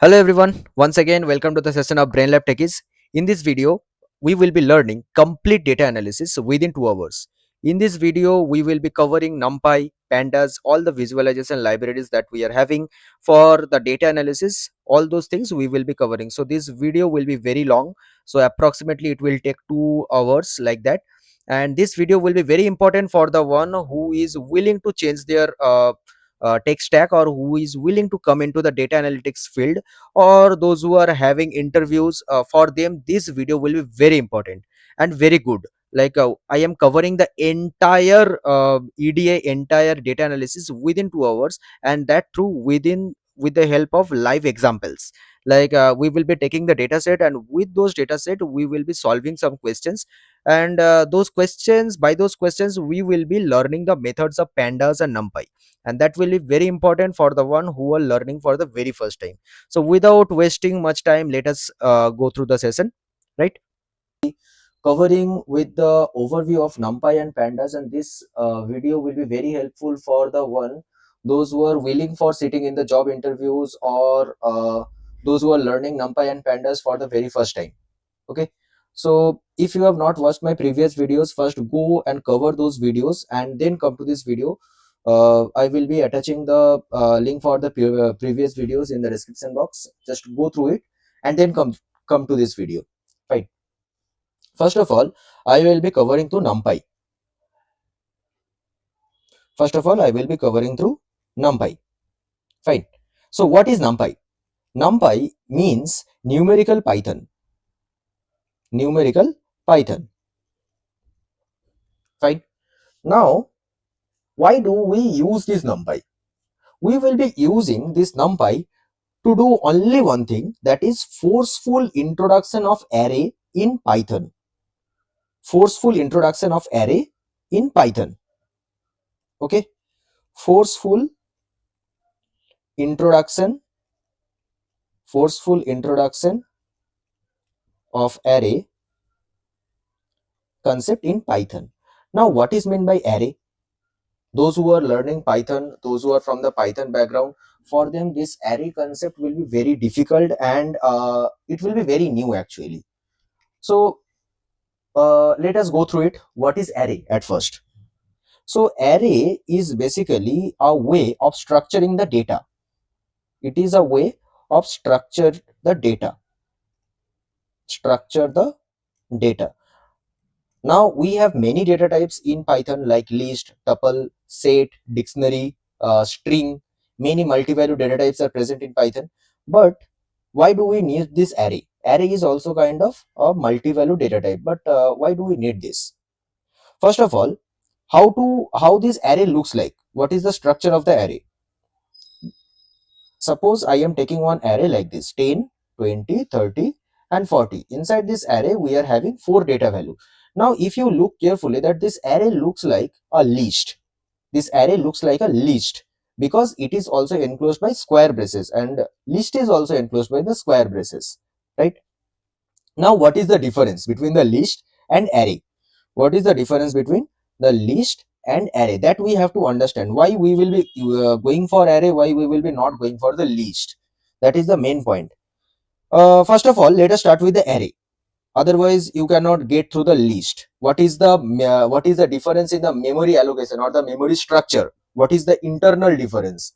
Hello everyone, once again welcome to the session of Brain Lab Techies. In this video, we will be learning complete data analysis within 2 hours. In this video, we will be covering NumPy, Pandas, all the visualization libraries that we are having for the data analysis. All those things we will be covering. So this video will be very long. So approximately it will take 2 hours like that. And this video will be very important for the one who is willing to change their tech stack, or who is willing to come into the data analytics field, or those who are having interviews. For them this video will be very important and very good. I am covering the entire EDA, entire data analysis within 2 hours, and that through within with the help of live examples. We will be taking the data set, and with those data set we will be solving some questions, and those questions we will be learning the methods of Pandas and NumPy, and that will be very important for the one who are learning for the very first time. So without wasting much time, let us go through the session, right? Covering with the overview of NumPy and Pandas, and this video will be very helpful for the one those who are willing for sitting in the job interviews, or those who are learning NumPy and Pandas for the very first time. Okay, so if you have not watched my previous videos, first go and cover those videos and then come to this video. I will be attaching the link for the previous videos in the description box. Just go through it and then come to this video. Fine. First of all, I will be covering through NumPy. First of all, I will be covering through NumPy. Fine. So what is NumPy? NumPy means numerical Python. Numerical Python. Fine. Now, why do we use this NumPy? We will be using this NumPy to do only one thing, that is forceful introduction of array in Python. Forceful introduction of array in Python. Okay, forceful introduction of array concept in Python. Now what is meant by array? Those who are learning Python, those who are from the Python background, for them this array concept will be very difficult, and it will be very new actually. So let us go through it. What is array at first? So array is basically a way of structuring the data. It is a way of structure the data. Structure the data. Now we have many data types in Python, like list, tuple, set, dictionary, string. Many multi-value data types are present in Python. But why do we need this array? Array is also kind of a multi-value data type. But why do we need this? First of all, how this array looks like. What is the structure of the array? Suppose I am taking one array like this: 10, 20, 30 and 40. Inside this array we are having 4 data value. Now if you look carefully, that this array looks like a list. This array looks like a list because it is also enclosed by square braces, and list is also enclosed by the square braces, right? Now what is the difference between the list and array? What is the difference between the list and array? That we have to understand. Why we will be going for array, why we will be not going for the list. That is the main point. First of all, let us start with the array. Otherwise you cannot get through the list. What is the difference in the memory allocation or the memory structure? What is the internal difference?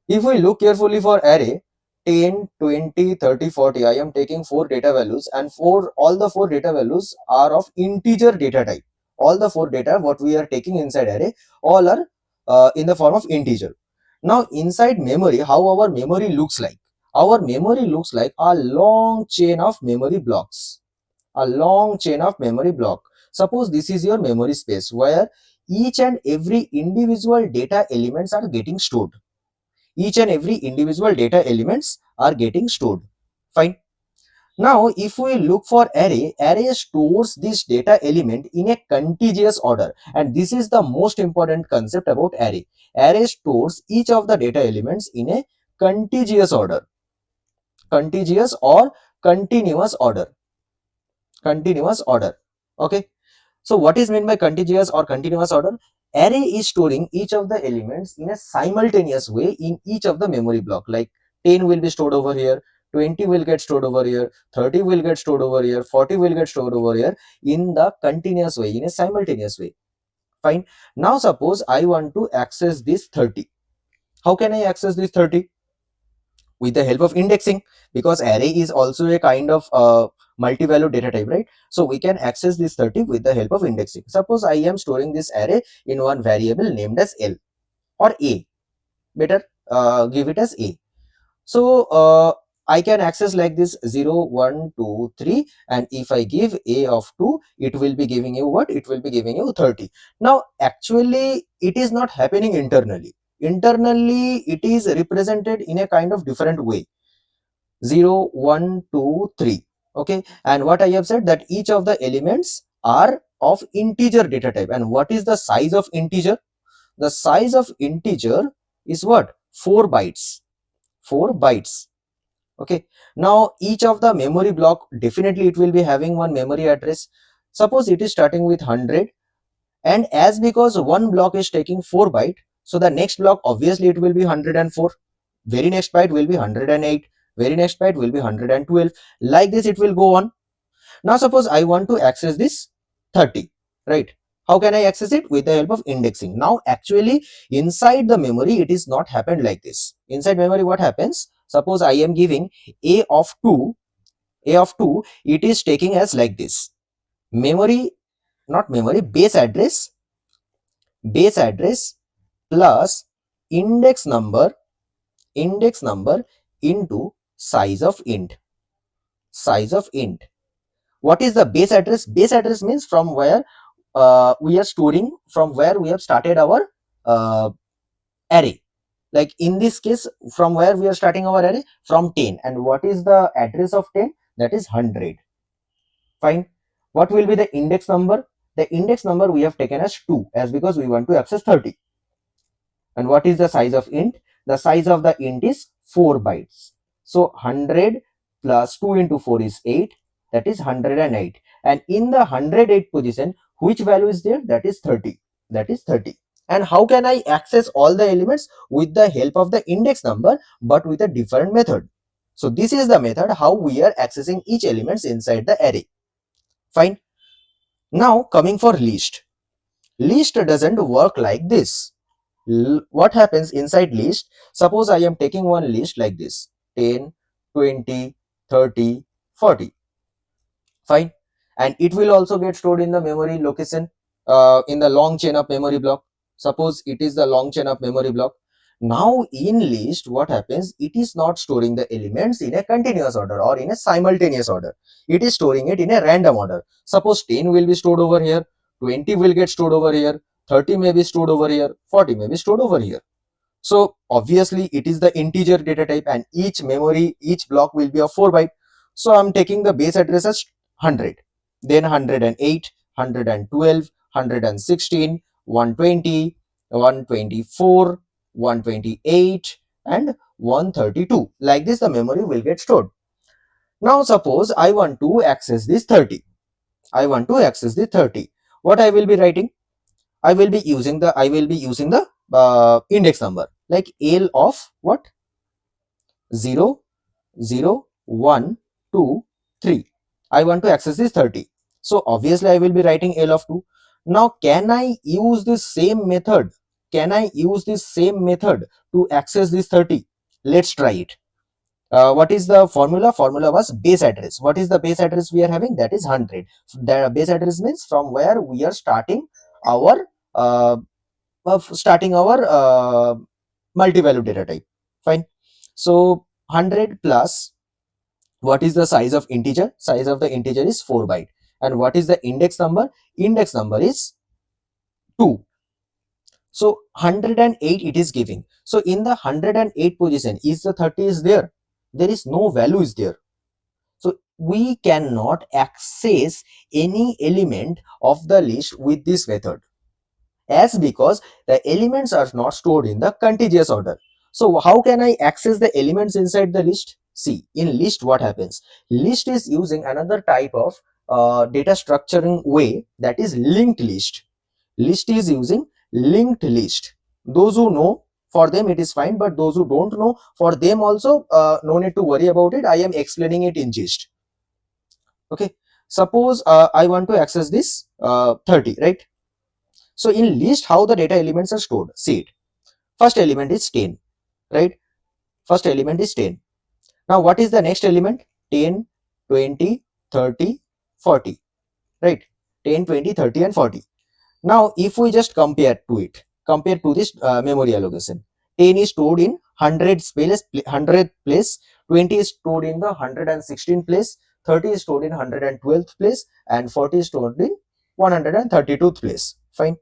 If we look carefully for array, 10, 20, 30, 40, I am taking 4 data values, and all the 4 data values are of integer data type. All the 4 data what we are taking inside array, all are in the form of integer. Now inside memory, how our memory looks like? Our memory looks like a long chain of memory blocks. A long chain of memory block. Suppose this is your memory space where each and every individual data elements are getting stored. Each and every individual data elements are getting stored. Fine. Now if we look for array, array stores this data element in a contiguous order, and this is the most important concept about array. Array stores each of the data elements in a contiguous order. Contiguous or continuous order. Continuous order. Okay, so what is meant by contiguous or continuous order? Array is storing each of the elements in a simultaneous way in each of the memory block. Like 10 will be stored over here, 20 will get stored over here, 30 will get stored over here, 40 will get stored over here in the continuous way, in a simultaneous way. Fine. Now suppose I want to access this 30. How can I access this 30? With the help of indexing, because array is also a kind of multi-value data type, right? So we can access this 30 with the help of indexing. Suppose I am storing this array in one variable named as L or A. Better give it as A. So I can access like this 0, 1, 2, 3, and if I give A of 2, it will be giving you what? It will be giving you 30. Now actually it is not happening internally. Internally it is represented in a kind of different way. 0, 1, 2, 3. Okay, and what I have said that each of the elements are of integer data type. And what is the size of integer? The size of integer is what? 4 bytes. 4 bytes. Okay, now each of the memory block, definitely it will be having one memory address. Suppose it is starting with 100, and as because one block is taking 4 byte, so the next block obviously it will be 104, very next byte will be 108, very next byte will be 112, like this it will go on. Now suppose I want to access this 30, right? How can I access it? With the help of indexing. Now actually inside the memory it is not happened like this. Inside memory what happens? Suppose I am giving a of 2, it is taking as like this: memory, not memory, base address plus index number, into size of int, size of int. What is the base address? Base address means from where we are storing, from where we have started our array. Like in this case, from where we are starting our array? From 10. And what is the address of 10? That is 100. Fine. What will be the index number? The index number we have taken as 2, as because we want to access 30. And what is the size of int? The size of the int is 4 bytes. So 100 plus 2 into 4 is 8. That is 108. And in the 108 position, which value is there? That is 30. That is 30. And how can I access all the elements? With the help of the index number, but with a different method. So this is the method how we are accessing each elements inside the array. Fine. Now coming for list. List doesn't work like this. What happens inside list? Suppose I am taking one list like this: 10, 20, 30, 40. Fine. And it will also get stored in the memory location, in the long chain of memory block. Suppose it is the long chain of memory block. Now in list what happens? It is not storing the elements in a continuous order or in a simultaneous order. It is storing it in a random order. Suppose 10 will be stored over here, 20 will get stored over here, 30 may be stored over here, 40 may be stored over here. So obviously it is the integer data type, and each block will be of 4 byte. So I'm taking the base address as 100, then 108, 112, 116, 120, 124, 128, and 132. Like this the memory will get stored. Now suppose I want to access this 30. I want to access the 30. What I will be writing? I will be using the index number, like L of what? 0, 0, 1, 2, 3. I want to access this 30. So obviously I will be writing L of 2. Now can I use this same method? Can I use this same method to access this 30? Let's try it. What is the formula? Formula was base address. What is the base address we are having? That is 100. The base address means from where we are starting our multi-value data type. Fine. So 100 plus, what is the size of integer? Size of the integer is 4 byte. And what is the index number? Index number is 2. So 108 it is giving. So in the 108 position, is the 30 is there? There is no value is there. So we cannot access any element of the list with this method, as because the elements are not stored in the contiguous order. So how can I access the elements inside the list? See, in list what happens? List is using another type of data structuring way, that is linked list. List is using linked list. Those who know, For them it is fine, but those who don't know, for them also no need to worry about it. I am explaining it in gist. Okay, suppose I want to access this 30, right? So in list, how the data elements are stored, see it. First element is 10, right? First element is 10. Now what is the next element? 10, 20, 30, 40, right? 10, 20, 30 and 40. Now if we just compare to this memory allocation, 10 is stored in 100 place, 20 is stored in the 116 place, 30 is stored in 112th place, and 40 is stored in 132th place. Fine.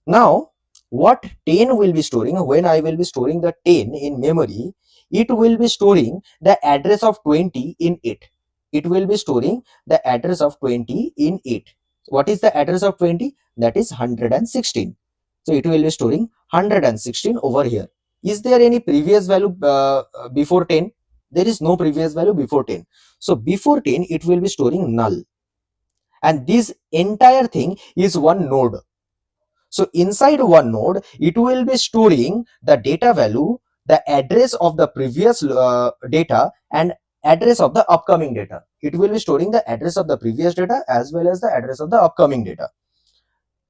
Now, what 10 will be storing, when I will be storing the 10 in memory, it will be storing the address of 20 in it. It will be storing the address of 20 in it. What is the address of 20? That is 116. So it will be storing 116 over here. Is there any previous value before 10? There is no previous value before 10. So before 10, it will be storing null. And this entire thing is one node. So inside one node, it will be storing the data value, the address of the previous data, and address of the upcoming data. It will be storing the address of the previous data as well as the address of the upcoming data,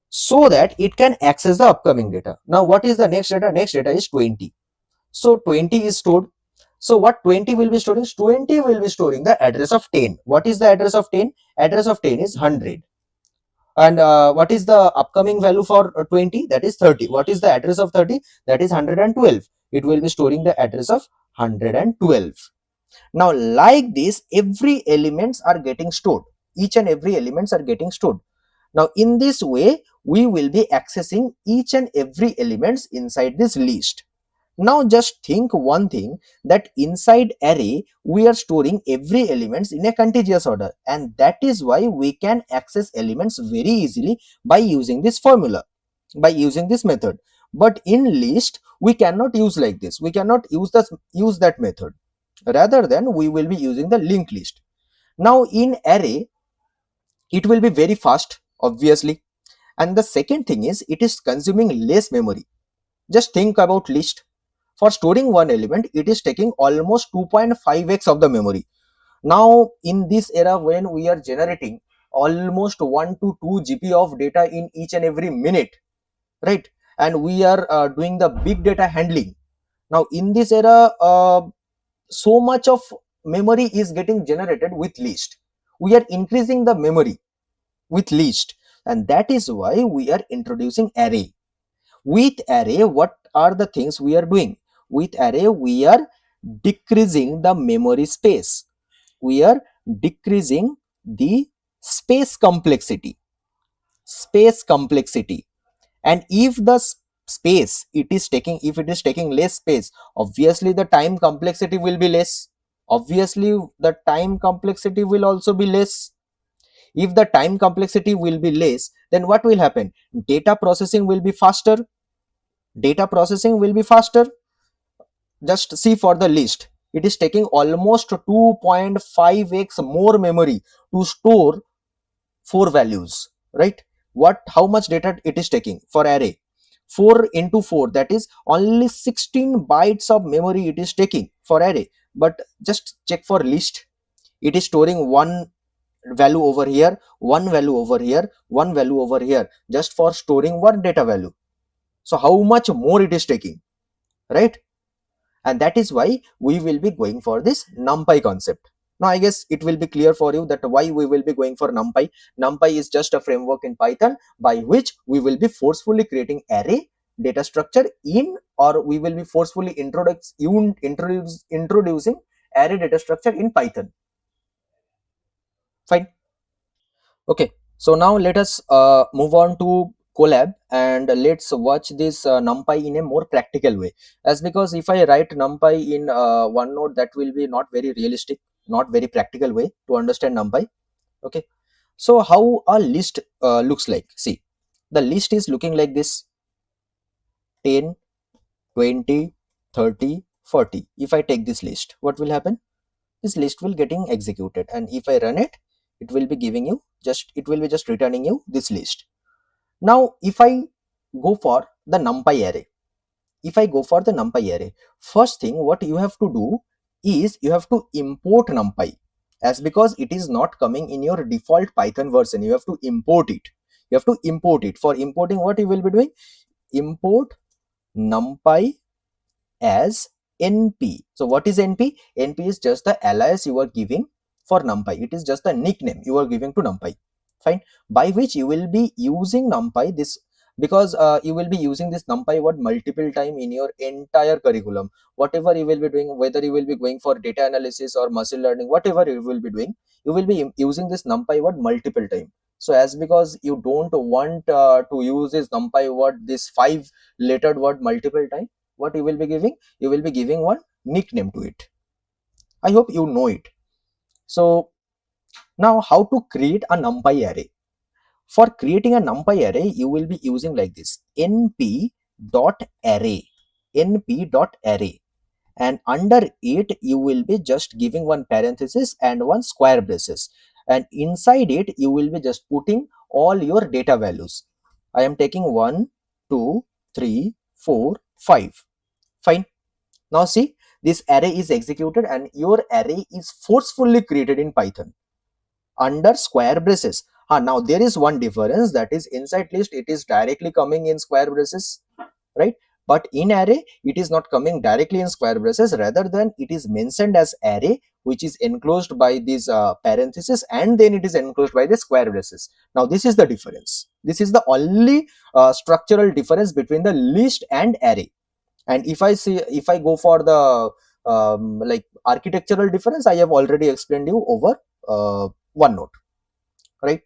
so that it can access the upcoming data. Now what is the next data? Next data is 20. So 20 is stored. So what 20 will be storing? 20 will be storing the address of 10. What is the address of 10? Address of 10 is 100. And what is the upcoming value for 20? That is 30. What is the address of 30? That is 112. It will be storing the address of 112. Now like this, every elements are getting stored. Each and every elements are getting stored. Now in this way, we will be accessing each and every elements inside this list. Now just think one thing, that inside array we are storing every elements in a contiguous order, and that is why we can access elements very easily by using this formula, by using this method. But in list we cannot use like this. We cannot use that method. Rather than we will be using the linked list. Now in array it will be very fast, obviously. And the second thing is, it is consuming less memory. Just think about list. For storing one element, it is taking almost 2.5x of the memory. Now in this era, when we are generating almost 1 to 2 GB of data in each and every minute, right? And we are doing the big data handling. Now in this era, so much of memory is getting generated with list. We are increasing the memory with list, and that is why we are introducing array. With array, what are the things we are doing? With array, we are decreasing the memory space. We are decreasing the space complexity. Space complexity. And if the space it is taking, if it is taking less space, obviously the time complexity will be less. Obviously, the time complexity will also be less. If the time complexity will be less, then what will happen? Data processing will be faster. Data processing will be faster. Just see for the list, it is taking almost 2.5x more memory to store 4 values, right? What, how much data it is taking for array? 4 into 4, that is only 16 bytes of memory it is taking for array. But just check for list, it is storing one value over here, one value over here, one value over here, just for storing one data value. So how much more it is taking, right? And that is why we will be going for this NumPy concept. Now I guess it will be clear for you that why we will be going for NumPy. NumPy is just a framework in Python by which we will be forcefully creating array data structure in, or we will be forcefully introducing array data structure in Python. Fine. Okay, so now let us move on to Colab, and let's watch this NumPy in a more practical way. As because if I write NumPy in OneNote, that will be not very realistic, not very practical way to understand NumPy. Okay, so how a list looks like? See, the list is looking like this: 10, 20, 30, 40. If I take this list, what will happen? This list will getting executed, and if I run it, it will be giving you just, it will be just returning you this list. Now if I go for the NumPy array, if I go for the NumPy array, first thing what you have to do is you have to import NumPy, as because it is not coming in your default Python version. You have to import it. You have to import it. For importing, what you will be doing? Import NumPy as NP. So what is NP? NP is just the alias you are giving for NumPy. It is just the nickname you are giving to NumPy. Fine. By which you will be using NumPy this, because you will be using this NumPy word multiple time in your entire curriculum. Whatever you will be doing, whether you will be going for data analysis or machine learning, whatever you will be doing, you will be using this NumPy word multiple time. So as because you don't want to use this NumPy word, this 5-lettered word multiple time, what you will be giving? You will be giving one nickname to it. I hope you know it. So now how to create a NumPy array? For creating a NumPy array, you will be using like this: np.array, np.array, and under it you will be just giving one parenthesis and one square braces, and inside it you will be just putting all your data values. I am taking 1, 2, 3, 4, 5. Fine. Now see, this array is executed and your array is forcefully created in Python under square braces. Now there is one difference, that is inside list it is directly coming in square braces, right? But in array it is not coming directly in square braces, rather than it is mentioned as array, which is enclosed by these parentheses, and then it is enclosed by the square braces. Now this is the difference. This is the only structural difference between the list and array. And if I go for the like architectural difference, I have already explained you over OneNote, right?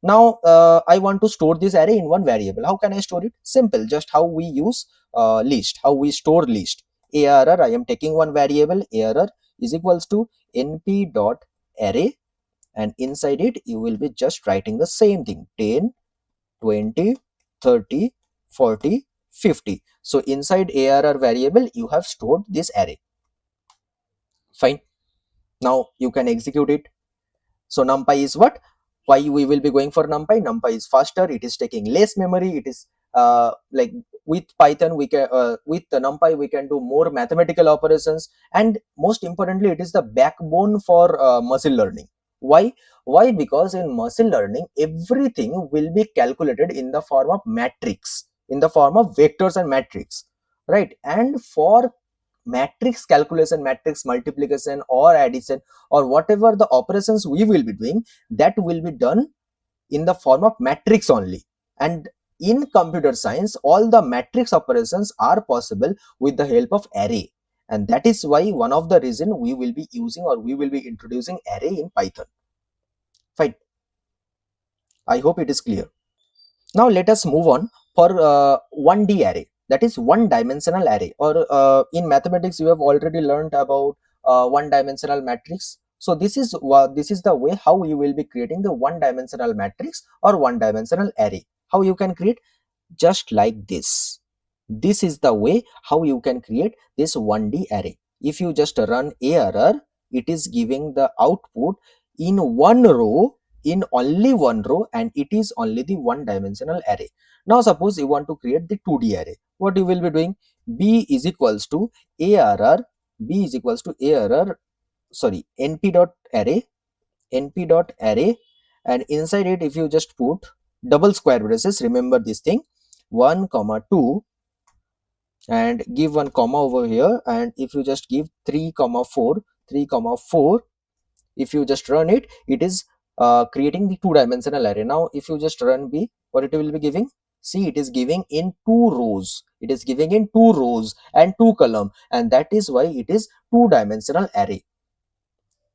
Now I want to store this array in one variable. How can I store it? Simple, just how we use list, how we store list. Arr, I am taking one variable, arr is equals to np dot array, and inside it you will be just writing the same thing: 10, 20, 30, 40, 50. So inside arr variable you have stored this array. Fine. Now you can execute it. So NumPy is what? Why we will be going for NumPy? NumPy is faster. It is taking less memory. It is like with Python we can with the NumPy we can do more mathematical operations, and most importantly it is the backbone for machine learning. Why? Why? Because in machine learning everything will be calculated in the form of matrix, in the form of vectors and matrix, right? And for matrix calculation, matrix multiplication or addition, or whatever the operations we will be doing, that will be done in the form of matrix only. And in computer science all the matrix operations are possible with the help of array, and that is why one of the reason we will be using, or we will be introducing array in Python. Fine. I hope it is clear. Now let us move on for 1D array, that is one dimensional array, or in mathematics you have already learned about one dimensional matrix. So this is the way how you will be creating the one dimensional matrix or one dimensional array. How you can create? Just like this. This is the way how you can create this 1D array. If you just run arr, it is giving the output in one row, in only one row, and it is only the one dimensional array. Now suppose you want to create the 2D array. What you will be doing? B is equals to arr, b is equals to arr, sorry, np dot array, np dot array, and inside it if you just put double square braces, remember this thing, 1 comma 2, and give one comma over here, and if you just give 3 comma 4, 3 comma 4, if you just run it, it is creating the two-dimensional array. Now if you just run b, what it will be giving? See, it is giving in two rows, it is giving in two rows and two column, and that is why it is two-dimensional array.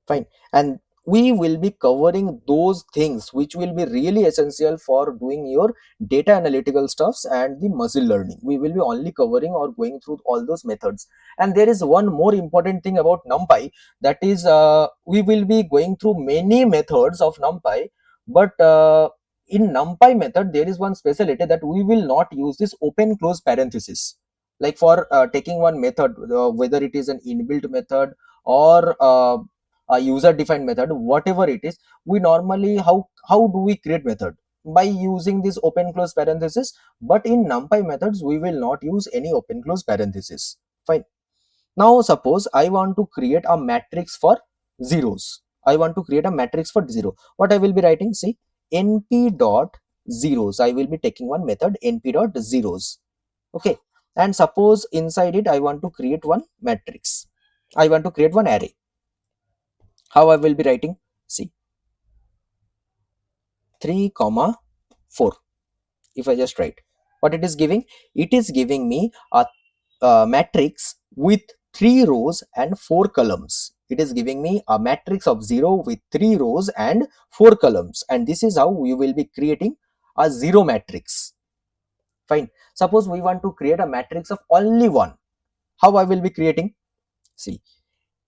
Fine. And we will be covering those things which will be really essential for doing your data analytical stuffs and the machine learning. We will be only covering or going through all those methods. And there is one more important thing about NumPy, that is we will be going through many methods of NumPy, but in NumPy method there is one specialty, that we will not use this open close parenthesis. Like for taking one method, whether it is an inbuilt method or a user defined method, whatever it is, we normally how do we create method? by using this open close parenthesis, but in NumPy methods we will not use any open close parenthesis. Fine. Now suppose I want to create a matrix for zeros. I want to create a matrix for 0. What I will be writing, see, np dot zeros. I will be taking one method np dot zeros. Okay. And suppose inside it I want to create one matrix. I want to create one array. How I will be writing? See, 3 comma 4. If I just write what it is giving me a matrix with 3 rows and 4 columns. It is giving me a matrix of 0 with 3 rows and 4 columns, and this is how we will be creating a 0 matrix. Fine. Suppose we want to create a matrix of only 1. How I will be creating? See,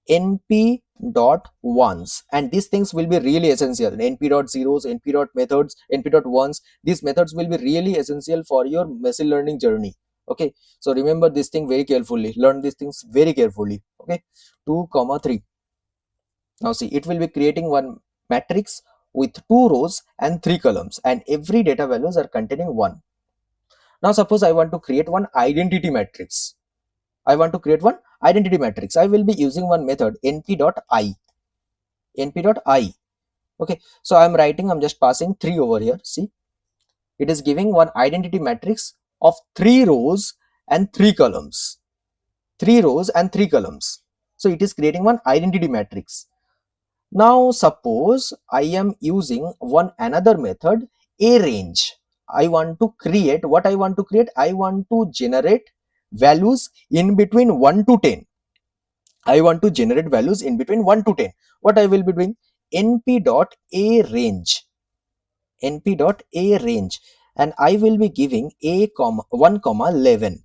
np dot ones, and these things will be really essential. Np dot zeros, np dot methods, np dot ones, these methods will be really essential for your machine learning journey. Okay, so remember this thing very carefully, learn these things very carefully. Okay, 2 comma 3. Now see, it will be creating one matrix with 2 rows and 3 columns, and every data values are containing 1. Now suppose I want to create one identity matrix. I want to create one identity matrix. I will be using one method np.i. np.i. Okay, so I'm just passing 3 over here. See, it is giving one identity matrix of 3 rows and 3 columns. 3 rows and 3 columns. So it is creating one identity matrix. Now suppose I am using one another method, arrange. I want to create what I want to create. I want to generate values in between 1 to 10. I want to generate values in between 1 to 10. What I will be doing? np.arange. np.arange, and I will be giving a comma 1 comma 11.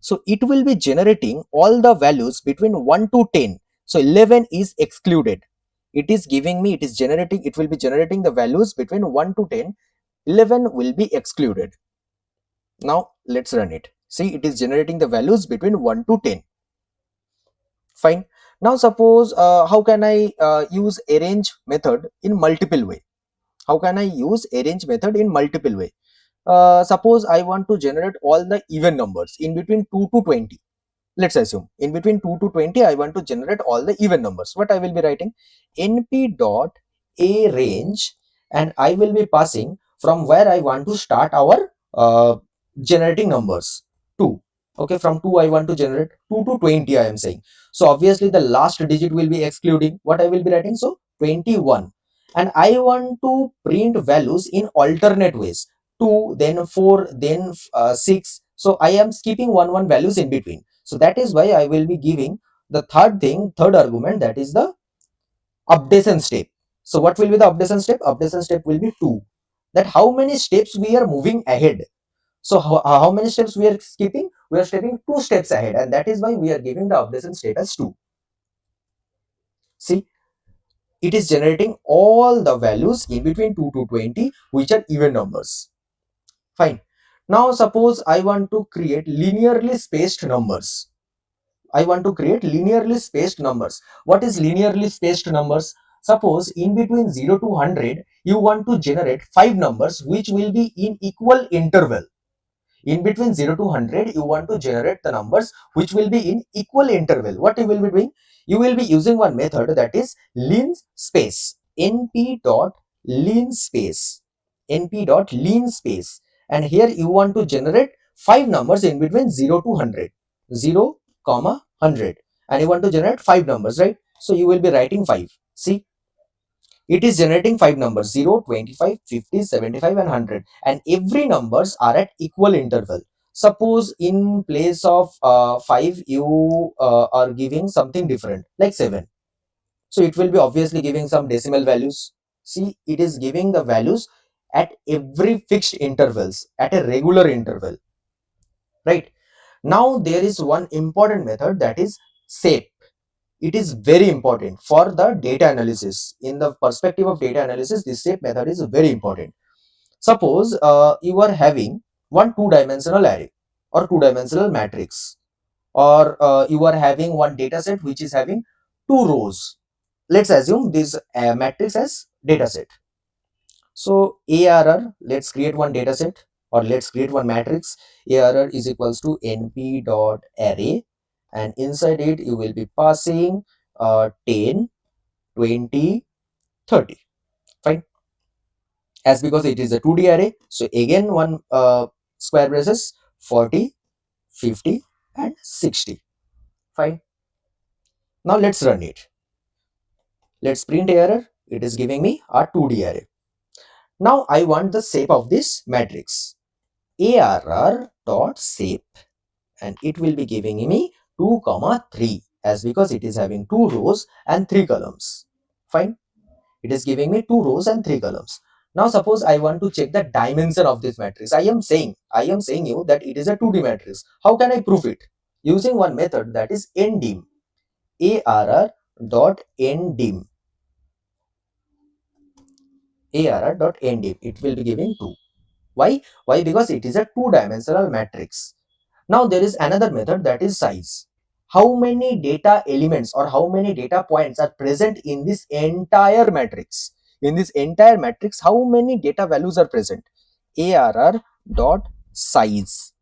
So it will be generating all the values between 1 to 10. So 11 is excluded. It is giving me, it will be generating the values between 1 to 10. 11 will be excluded. Now let's run it. See, it is generating the values between 1 to 10. Fine. Now suppose how can I use arrange method in multiple way? How can I use arrange method in multiple way? Suppose I want to generate all the even numbers in between 2 to 20. Let's assume in between 2 to 20 I want to generate all the even numbers. What I will be writing? np dot arange, and I will be passing from where I want to start our generating numbers. 2. Okay, from 2 I want to generate 2 to 20, I am saying. So obviously the last digit will be excluding. What I will be writing? So 21. And I want to print values in alternate ways. 2, then 4, then 6. So I am skipping 1 values in between. So that is why I will be giving the third argument, that is the updation step. So what will be the updation step? Updation step will be 2. That how many steps we are moving ahead. So how many steps we are skipping? We are stepping 2 steps ahead, and that is why we are giving the updation step as 2. See, it is generating all the values in between 2 to 20, which are even numbers. Fine. Now suppose I want to create linearly spaced numbers. I want to create linearly spaced numbers. What is linearly spaced numbers? Suppose in between 0 to 100, you want to generate 5 numbers which will be in equal interval. In between 0 to 100, you want to generate the numbers which will be in equal interval. What you will be doing? You will be using one method, that is linspace. np dot linspace. np dot linspace. And here you want to generate 5 numbers in between 0 to 100. 0 comma 100. And you want to generate 5 numbers, right? So you will be writing 5. See, it is generating 5 numbers: 0, 25, 50, 75 and 100, and every numbers are at equal interval. Suppose in place of 5 you are giving something different like 7, so it will be obviously giving some decimal values. See, it is giving the values at every fixed intervals, at a regular interval, right? Now there is one important method, that is set. It is very important for the data analysis. In the perspective of data analysis, this shape method is very important. Suppose you are having one two-dimensional array or two-dimensional matrix, or you are having one data set which is having 2 rows. Let's assume this matrix as data set. So ARR, let's create one data set, or let's create one matrix. ARR is equals to np dot array, and inside it you will be passing 10, 20, 30. Fine. As because it is a 2D array, so again one square braces, 40, 50 and 60. Fine. Now let's run it. Let's print error. It is giving me a 2D array. Now I want the shape of this matrix. ARR dot shape, and it will be giving me 2 comma 3, as because it is having 2 rows and 3 columns. Fine. It is giving me 2 rows and 3 columns. Now suppose I want to check the dimension of this matrix. I am saying you that it is a 2D matrix. How can I prove it? Using one method, that is ndim. ARR dot ndim. ARR dot ndim. It will be giving 2. Why? Why? Because it is a two-dimensional matrix. Now there is another method, that is size. How many data elements or how many data points are present in this entire matrix? In this entire matrix, how many data values are present? ARR dot size.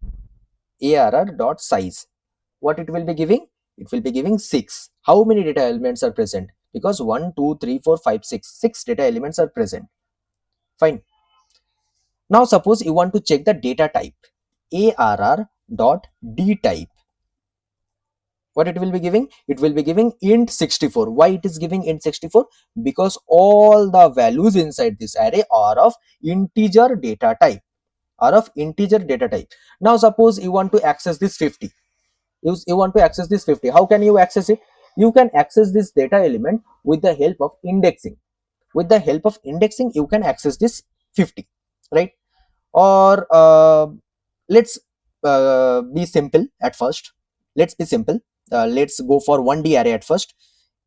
ARR dot size. What it will be giving? It will be giving 6. How many data elements are present? Because 1, 2, 3, 4, 5, 6. 6 data elements are present. Fine. Now suppose you want to check the data type. ARR dot D type. What it will be giving? It will be giving int 64. Why it is giving int 64? Because all the values inside this array are of integer data type. Are of integer data type. Now suppose you want to access this 50. You want to access this 50. How can you access it? You can access this data element with the help of indexing. With the help of indexing, you can access this 50, right? Or let's be simple at first. Let's be simple. Let's go for 1D array at first.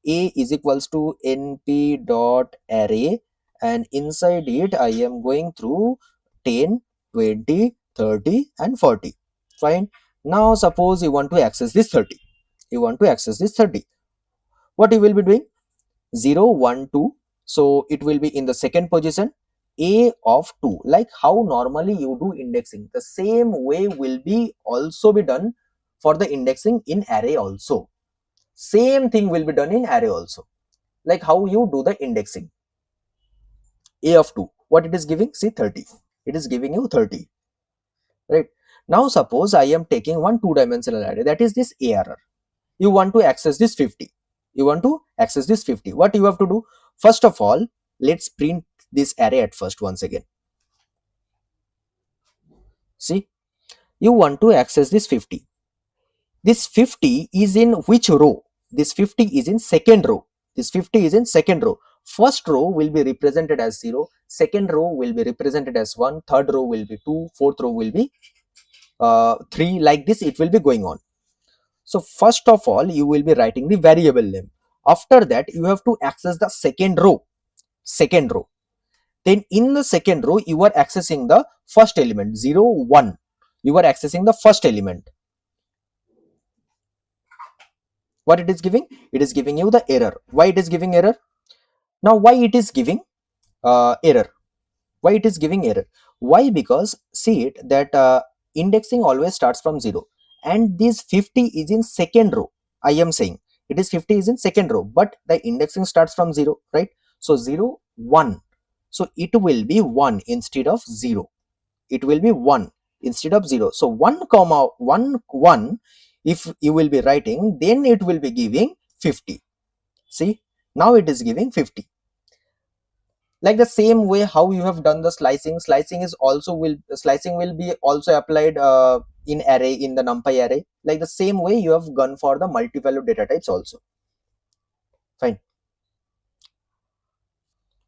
A is equals to np dot array, and inside it I am going through 10, 20, 30 and 40. Fine. Now suppose you want to access this 30. You want to access this 30. What you will be doing? 0, 1, 2. So it will be in the second position. A of 2, like how normally you do indexing, the same way will be also be done for the indexing in array also. Same thing will be done in array also, like how you do the indexing. A of 2, what it is giving? See, 30. It is giving you 30, right? Now suppose I am taking one two-dimensional array, that is this ARR. You want to access this 50. You want to access this 50. What you have to do? First of all, let's print this array at first once again. See, you want to access this 50. This 50 is in which row? This 50 is in second row. This 50 is in second row. First row will be represented as 0. Second row will be represented as 1. Third row will be 2. Fourth row will be 3. Like this, it will be going on. So first of all, you will be writing the variable name. After that, you have to access the second row. Second row. Then in the second row, you are accessing the first element, 0, 1. You are accessing the first element. What it is giving? It is giving you the error. Why it is giving error? Now why it is giving error? Why it is giving error? Why? Because see it that indexing always starts from 0, and this 50 is in second row. I am saying it is 50 is in second row, but the indexing starts from 0, right? So 0, 1. So it will be 1 instead of 0. It will be 1 instead of 0. So 1 comma 1 1, if you will be writing, then it will be giving 50. See, now it is giving 50. Like the same way how you have done the slicing is also will slicing will be also applied in array, in the NumPy array. Like the same way you have gone for the multi-value data types also. Fine.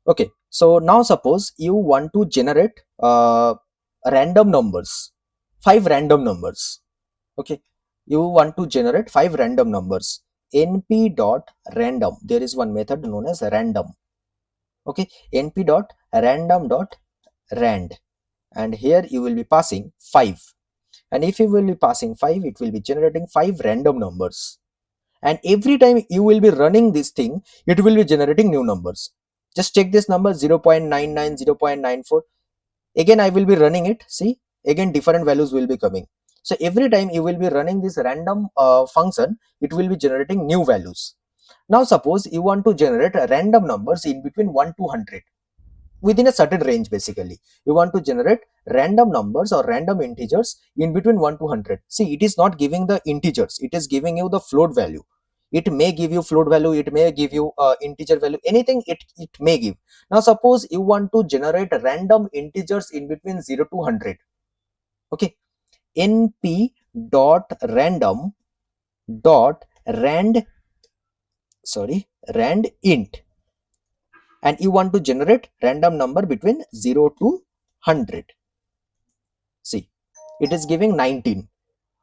Okay, so now suppose you want to generate random numbers, 5 random numbers. Okay, you want to generate 5 random numbers. Np dot random, there is one method known as random. Okay, np dot random dot rand, and here you will be passing 5, and if you will be passing 5, it will be generating 5 random numbers, and every time you will be running this thing, it will be generating new numbers. Just check this number 0.99, 0.94. Again I will be running it. See, again different values will be coming. So every time you will be running this random function, it will be generating new values. Now suppose you want to generate random numbers in between 1 to 100 within a certain range. Basically you want to generate random numbers or random integers in between 1 to 100. See, it is not giving the integers, it is giving you the float value. It may give you float value, it may give you integer value, anything it may give. Now suppose you want to generate random integers in between 0 to 100. Okay, np dot random dot rand int, and you want to generate random number between 0 to 100. See, it is giving 19.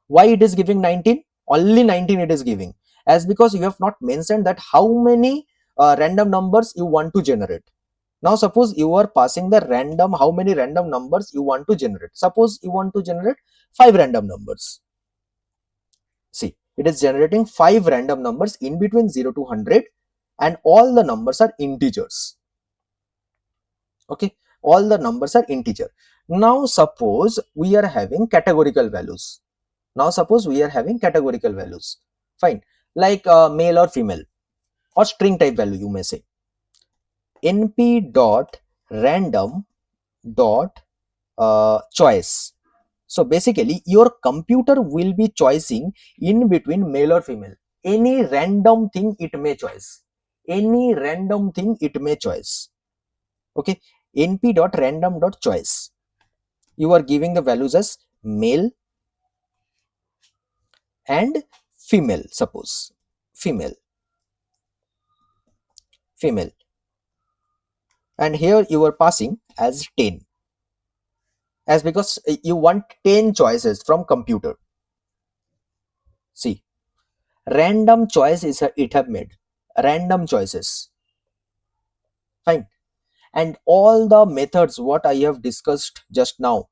Why it is giving 19? Only 19 it is giving, as because you have not mentioned that how many random numbers you want to generate. Now suppose you are passing the random, how many random numbers you want to generate. Suppose you want to generate 5 random numbers. See, it is generating 5 random numbers in between 0 to 100, and all the numbers are integers. Okay, all the numbers are integer. Now suppose we are having categorical values. Fine, like male or female or string type value, you may say np dot random dot choice. So basically your computer will be choosing in between male or female, any random thing it may choose, okay. np dot random dot choice, you are giving the values as male and female. Suppose female, female, and here you are passing as 10, as because you want 10 choices from computer. See, random choice is it have made random choices. Fine, and all the methods what I have discussed just now,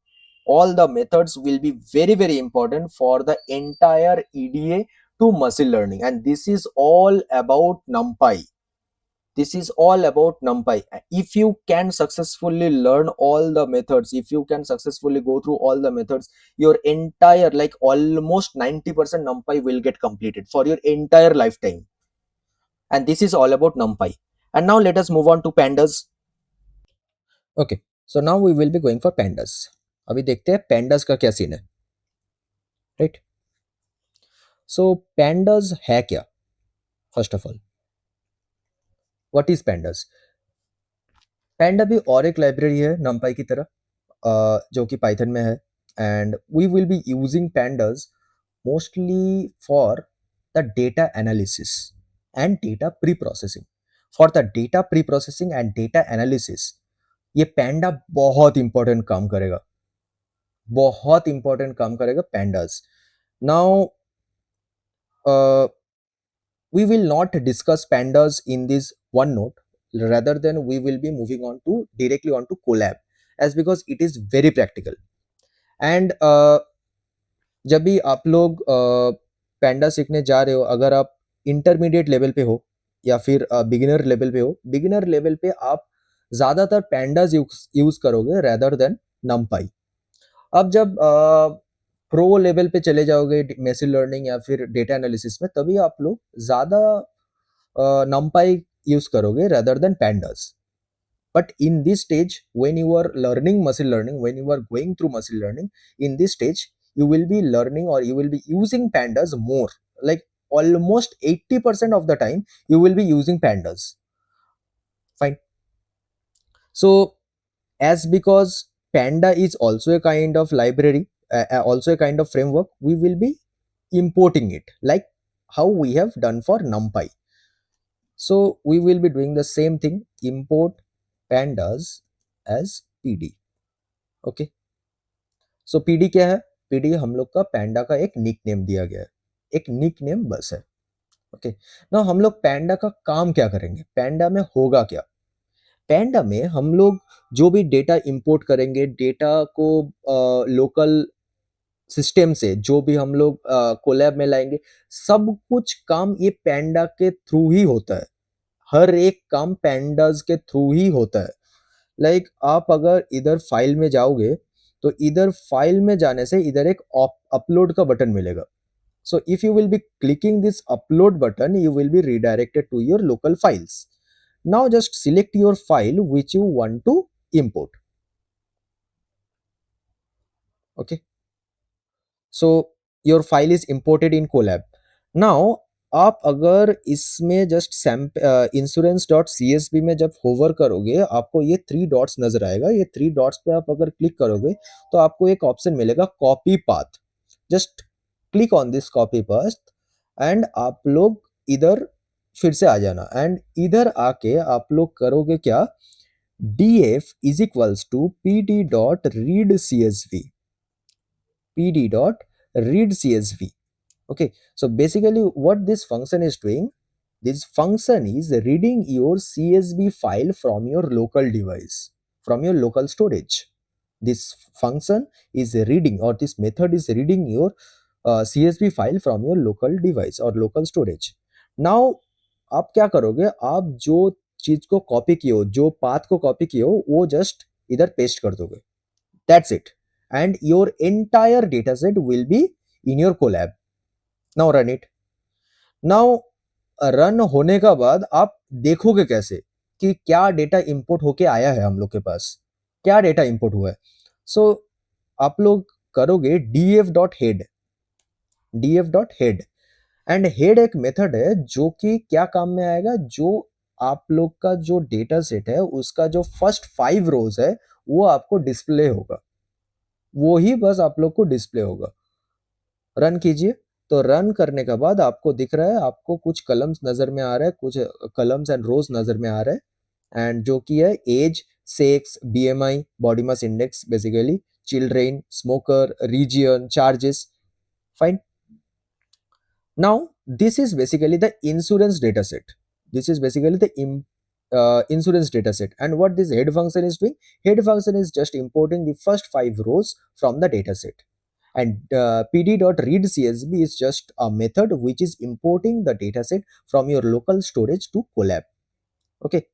all the methods will be very very important for the entire EDA to machine learning, and this is all about NumPy. This is all about NumPy. If you can successfully learn all the methods, if you can successfully go through all the methods, your entire, like almost 90% NumPy will get completed for your entire lifetime. And this is all about NumPy. And now let us move on to Pandas. Okay, so now we will be going for Pandas. अभी देखते हैं Pandas का क्या scene है, right? So Pandas है क्या? First of all, what is Pandas? Panda भी और एक लाइब्रेरी है NumPy की तरह, जो कि पाइथन में है, and we will be using pandas mostly for the data analysis and data pre-processing. For the data pre-processing and data analysis ये पैंडा बहुत इंपॉर्टेंट काम करेगा, बहुत इंपॉर्टेंट काम करेगा pandas. Now we will not discuss pandas in this one note, rather than we will be moving on to directly on to Colab, as because it is very practical. And जब भी आप लोग पैंडा सीखने जा रहे हो, अगर आप इंटरमीडिएट लेवल पे हो या फिर बिगिनर लेवल पे हो, बिगिनर लेवल पे आप ज़्यादातर पैंडाज यूज़ करोगे रेदर देन नमपाई. अब जब प्रो लेवल पे चले जाओगे मशीन लर्निंग या फिर डेटा एनालिसिस में, तभी आप लोग ज़्यादा नमपाई यूज़ करोगे rather than pandas. But in this stage, when you are learning machine learning, when you are going through machine learning, in this stage you will be learning or you will be using pandas more, like almost 80% of the time you will be using pandas. Fine. So as because panda is also a kind of library, also a kind of framework, we will be importing it like how we have done for NumPy. So we will be doing the same thing, import pandas as pd. Okay, so PD क्या है? PD हम लोग का पैंडा का एक nick name दिया गया है, एक निक नेम बस है. ओके, ना हम लोग पैंडा का काम क्या करेंगे, पैंडा में होगा क्या? पैंडा में हम लोग जो भी डेटा इंपोर्ट करेंगे, डेटा को लोकल सिस्टम से जो भी हम लोग कोलैब में लाएंगे, सब कुछ काम ये पैंडा के थ्रू ही होता है. हर एक काम pandas के थ्रू ही होता है। लाइक आप अगर इधर फाइल में जाओगे तो इधर फाइल में जाने से इधर एक अपलोड का बटन मिलेगा। So if you will be clicking this upload button, you will be redirected to your local files. Now just select your file which you want to import. Okay, so your file is imported in Colab. Now आप अगर इसमें just insurance dot C S B में जब hover करोगे, आपको ये three dots नजर आएगा। ये थ्री डॉट्स पे आप अगर क्लिक करोगे तो आपको एक ऑप्शन मिलेगा copy path. Just click on this copy path and आप लोग इधर फिर से आ जाना, एंड इधर आके आप लोग करोगे क्या, df is equals to pd dot read csv, pd dot read csv. Okay, so basically what this function is doing, this function is reading your csv file from your local device, from your local storage. This function is reading, or this method is reading your csv file from your local device or local storage. Now आप क्या करोगे, आप जो चीज को copy किए हो, जो पाथ को कॉपी किए हो, वो जस्ट इधर पेस्ट कर दोगे। That's it. And your entire dataset will be in your Colab. Now run it. Now run होने का बाद आप देखोगे कैसे कि क्या डेटा इंपोर्ट होके आया है हम लोग के पास, क्या डेटा इंपोर्ट हुआ है। सो आप लोग करोगे df.head, df.head, एंड हेड एक मेथड है जो कि क्या काम में आएगा, जो आप लोग का जो डेटा सेट है उसका जो फर्स्ट 5 रोज है वो आपको डिस्प्ले होगा, वो ही बस आप लोग को डिस्प्ले होगा। रन कीजिए। तो रन करने के बाद आपको दिख रहा है, आपको कुछ कलम्स नजर में आ रहा है, कुछ कलम्स एंड रोज नजर में आ रहा है, एंड जो कि है age, sex, BMI, body mass index, basically children, smoker, region, charges. Fine. Now, this is basically the insurance data set. This is basically the insurance data set. And what this head function is doing? Head function is just importing the first 5 rows from the data set. And pd.readcsv is just a method which is importing the data set from your local storage to Colab. Okay.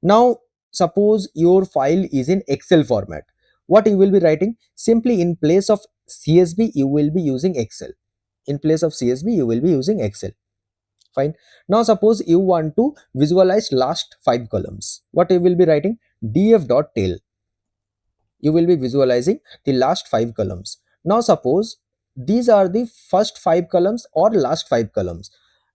Now, suppose your file is in Excel format. What you will be writing? Simply in place of CSV, you will be using Excel. In place of CSV, you will be using Excel. Fine. Now suppose you want to visualize last 5 columns. What you will be writing? df.tail. You will be visualizing the last 5 columns. Now suppose these are the first 5 columns or last 5 columns.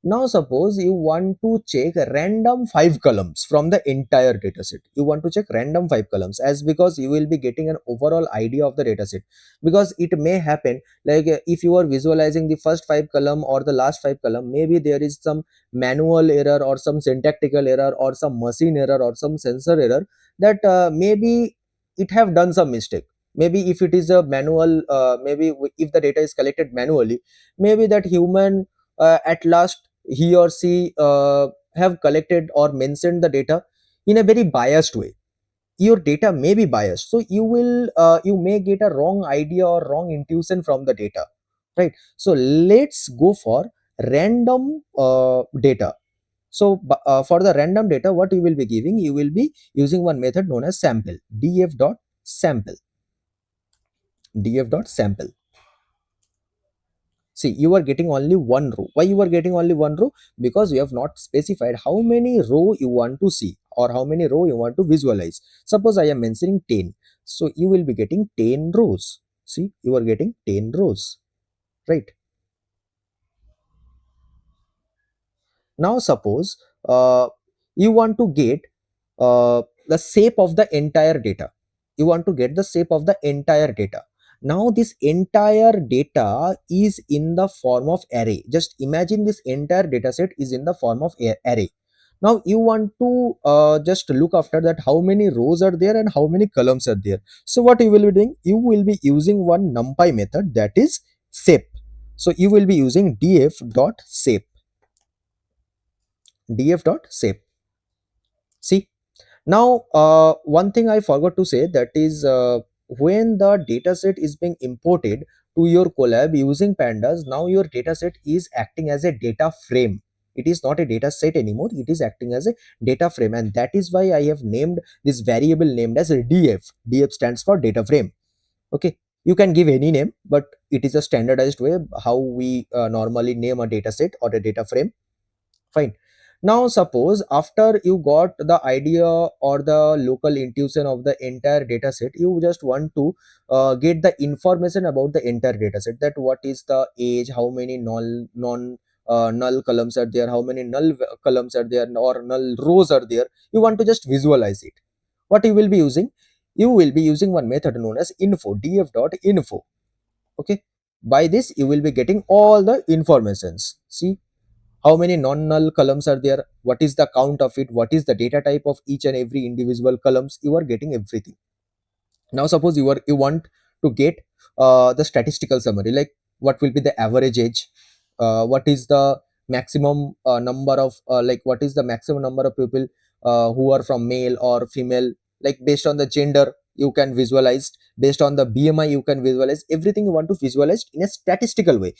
Now suppose you want to check random 5 columns from the entire dataset. You want to check random 5 columns, as because you will be getting an overall idea of the dataset. Because it may happen like if you are visualizing the first 5 column or the last 5 column, maybe there is some manual error or some syntactical error or some machine error or some sensor error, that maybe it have done some mistake. Maybe if it is a manual, maybe if the data is collected manually, maybe that human at last he or she have collected or mentioned the data in a very biased way. Your data may be biased, so you may get a wrong idea or wrong intuition from the data, right? So let's go for random data. So for the random data, what you will be giving, you will be using one method known as sample, df.sample, df.sample. See, you are getting only one row. Why you are getting only one row? Because you have not specified how many row you want to see or how many row you want to visualize. Suppose I am mentioning 10. So you will be getting 10 rows. See, you are getting 10 rows, right? Now suppose you want to get the shape of the entire data. You want to get the shape of the entire data. Now this entire data is in the form of array. Just imagine this entire data set is in the form of array. Now you want to just look after that how many rows are there and how many columns are there. So what you will be doing? You will be using one NumPy method, that is shape. So you will be using df.shape, df.shape. See, now one thing I forgot to say, that is when the dataset is being imported to your Colab using Pandas, now your dataset is acting as a data frame. It is not a data set anymore, it is acting as a data frame, and that is why I have named this variable named as a df. Df stands for data frame. Okay, you can give any name, but it is a standardized way how we normally name a data set or a data frame. Fine. Now suppose after you got the idea or the local intuition of the entire data set, you just want to get the information about the entire data set, that what is the age, how many non null columns are there, how many columns are there, or null rows are there. You want to just visualize it. What you will be using? You will be using one method known as info, df.info. Okay, by this you will be getting all the informations. See, how many non-null columns are there, what is the count of it, what is the data type of each and every individual columns. You are getting everything. Now suppose you want to get the statistical summary, like what will be the average age, what is the maximum number of like what is the maximum number of people who are from male or female, like based on the gender you can visualize, based on the BMI you can visualize, everything you want to visualize in a statistical way.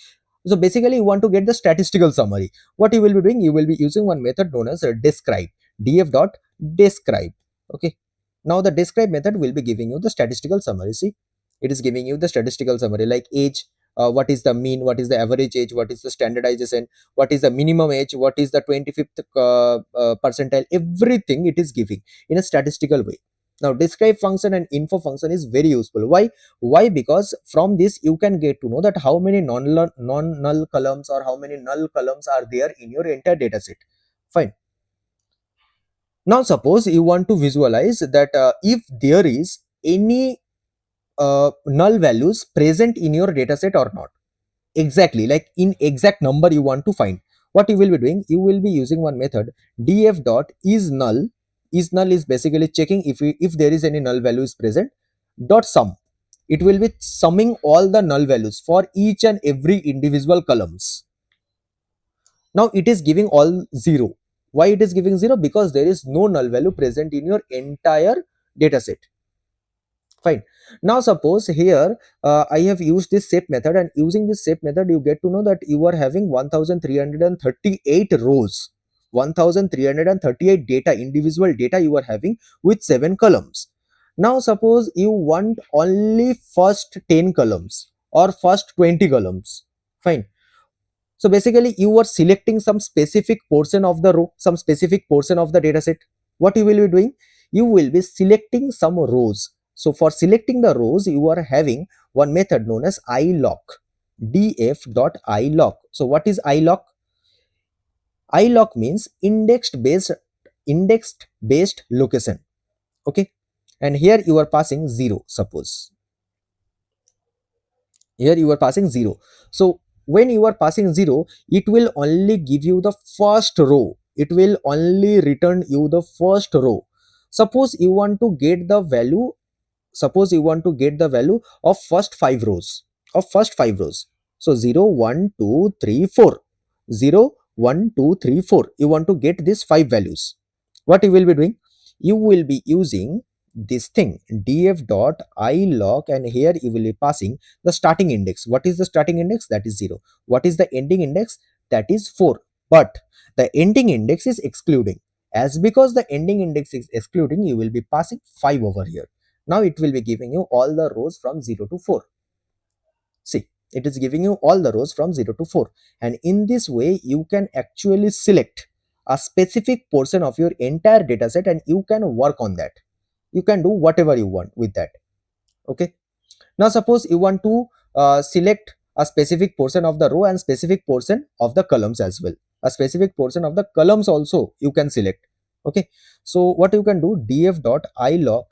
So basically you want to get the statistical summary. What you will be doing? You will be using one method known as describe, df dot describe. Okay, now the describe method will be giving you the statistical summary. See, it is giving you the statistical summary like age, what is the mean, what is the average age, what is the standardization, what is the minimum age, what is the 25th percentile, everything it is giving in a statistical way. Now describe function and info function is very useful. Why? Because from this you can get to know that how many non-null columns or how many null columns are there in your entire data set. Fine. Now suppose you want to visualize that if there is any null values present in your dataset or not, exactly like in exact number you want to find. What you will be doing? You will be using one method df dot is null. Is null is basically checking if there is any null values present, dot sum. It will be summing all the null values for each and every individual columns. Now it is giving all 0. Why it is giving 0? Because there is no null value present in your entire dataset. Fine. Now suppose here I have used this shape method, and using this shape method you get to know that you are having 1338 rows, 1338 data, individual data you are having with 7 columns. Now suppose you want only first 10 columns or first 20 columns. Fine. So basically you are selecting some specific portion of the row, some specific portion of the data set. What you will be doing? You will be selecting some rows. So for selecting the rows, you are having one method known as ilock, df.ilock. So what is ilock? Ilock means indexed based location. Okay, and here you are passing 0. Suppose here you are passing 0. So when you are passing 0, it will only give you the first row, it will only return you the first row. Suppose you want to get the value, suppose you want to get the value of first 5 rows, so 0 1 2 3 4, 0 1 2 3 4, you want to get these 5 values. What you will be doing? You will be using this thing df.ilock, and here you will be passing the starting index. What is the starting index? That is 0. What is the ending index? That is 4. But the ending index is excluding. As because the ending index is excluding, you will be passing 5 over here. Now it will be giving you all the rows from 0 to 4. See, it is giving you all the rows from 0 to 4, and in this way you can actually select a specific portion of your entire data set and you can work on that. You can do whatever you want with that. Okay, now suppose you want to select a specific portion of the row and specific portion of the columns as well. A specific portion of the columns also you can select. Okay, so what you can do? df.ilock,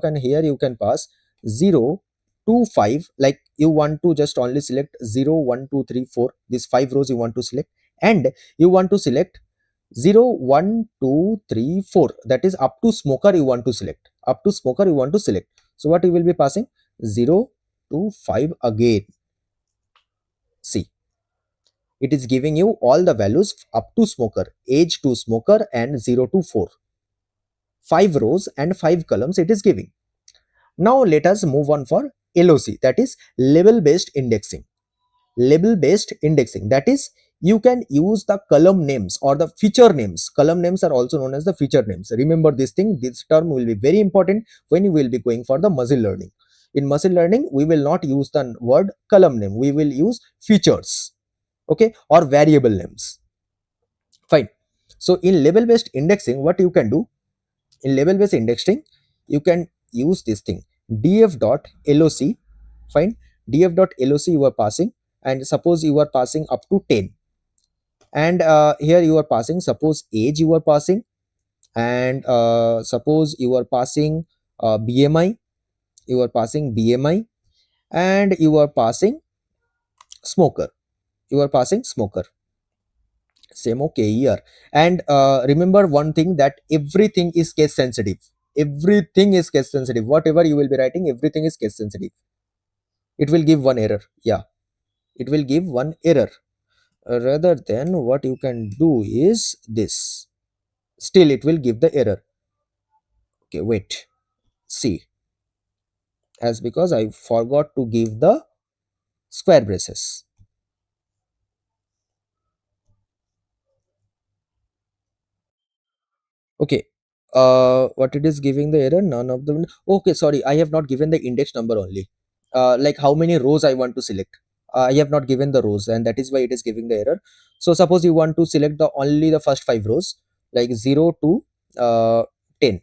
and here you can pass 0 to 5. Like you want to just only select 0 1 2 3 4, these 5 rows you want to select, and you want to select 0 1 2 3 4, that is up to smoker you want to select, up to smoker you want to select. So what you will be passing? 0 to 5 again. See, it is giving you all the values up to smoker, age to smoker, and 0 to 4. 5 rows and 5 columns it is giving. Now let us move on for LOC, that is label based indexing. Label based indexing, that is you can use the column names or the feature names. Column names are also known as the feature names. Remember this thing, this term will be very important when you will be going for the machine learning. In machine learning, we will not use the word column name, we will use features, okay, or variable names. Fine. So in label based indexing, what you can do, in label based indexing, you can use this thing, df.loc. Fine. Df.loc you are passing, and suppose you are passing up to 10, and here you are passing, suppose age you are passing, and suppose you are passing bmi, you are passing bmi, and you are passing smoker, you are passing smoker. Same, okay, here. And remember one thing, that everything is case sensitive, everything is case sensitive, whatever you will be writing, everything is case sensitive. It will give one error, yeah, it will give one error. Rather than what you can do is this, still it will give the error. Okay, wait, see, as because I forgot to give the square braces. Okay, what it is giving the error, none of them. Okay, sorry, I have not given the index number only, like how many rows I want to select. I have not given the rows, and that is why it is giving the error. So suppose you want to select the only the first 5 rows, like 0 to 10.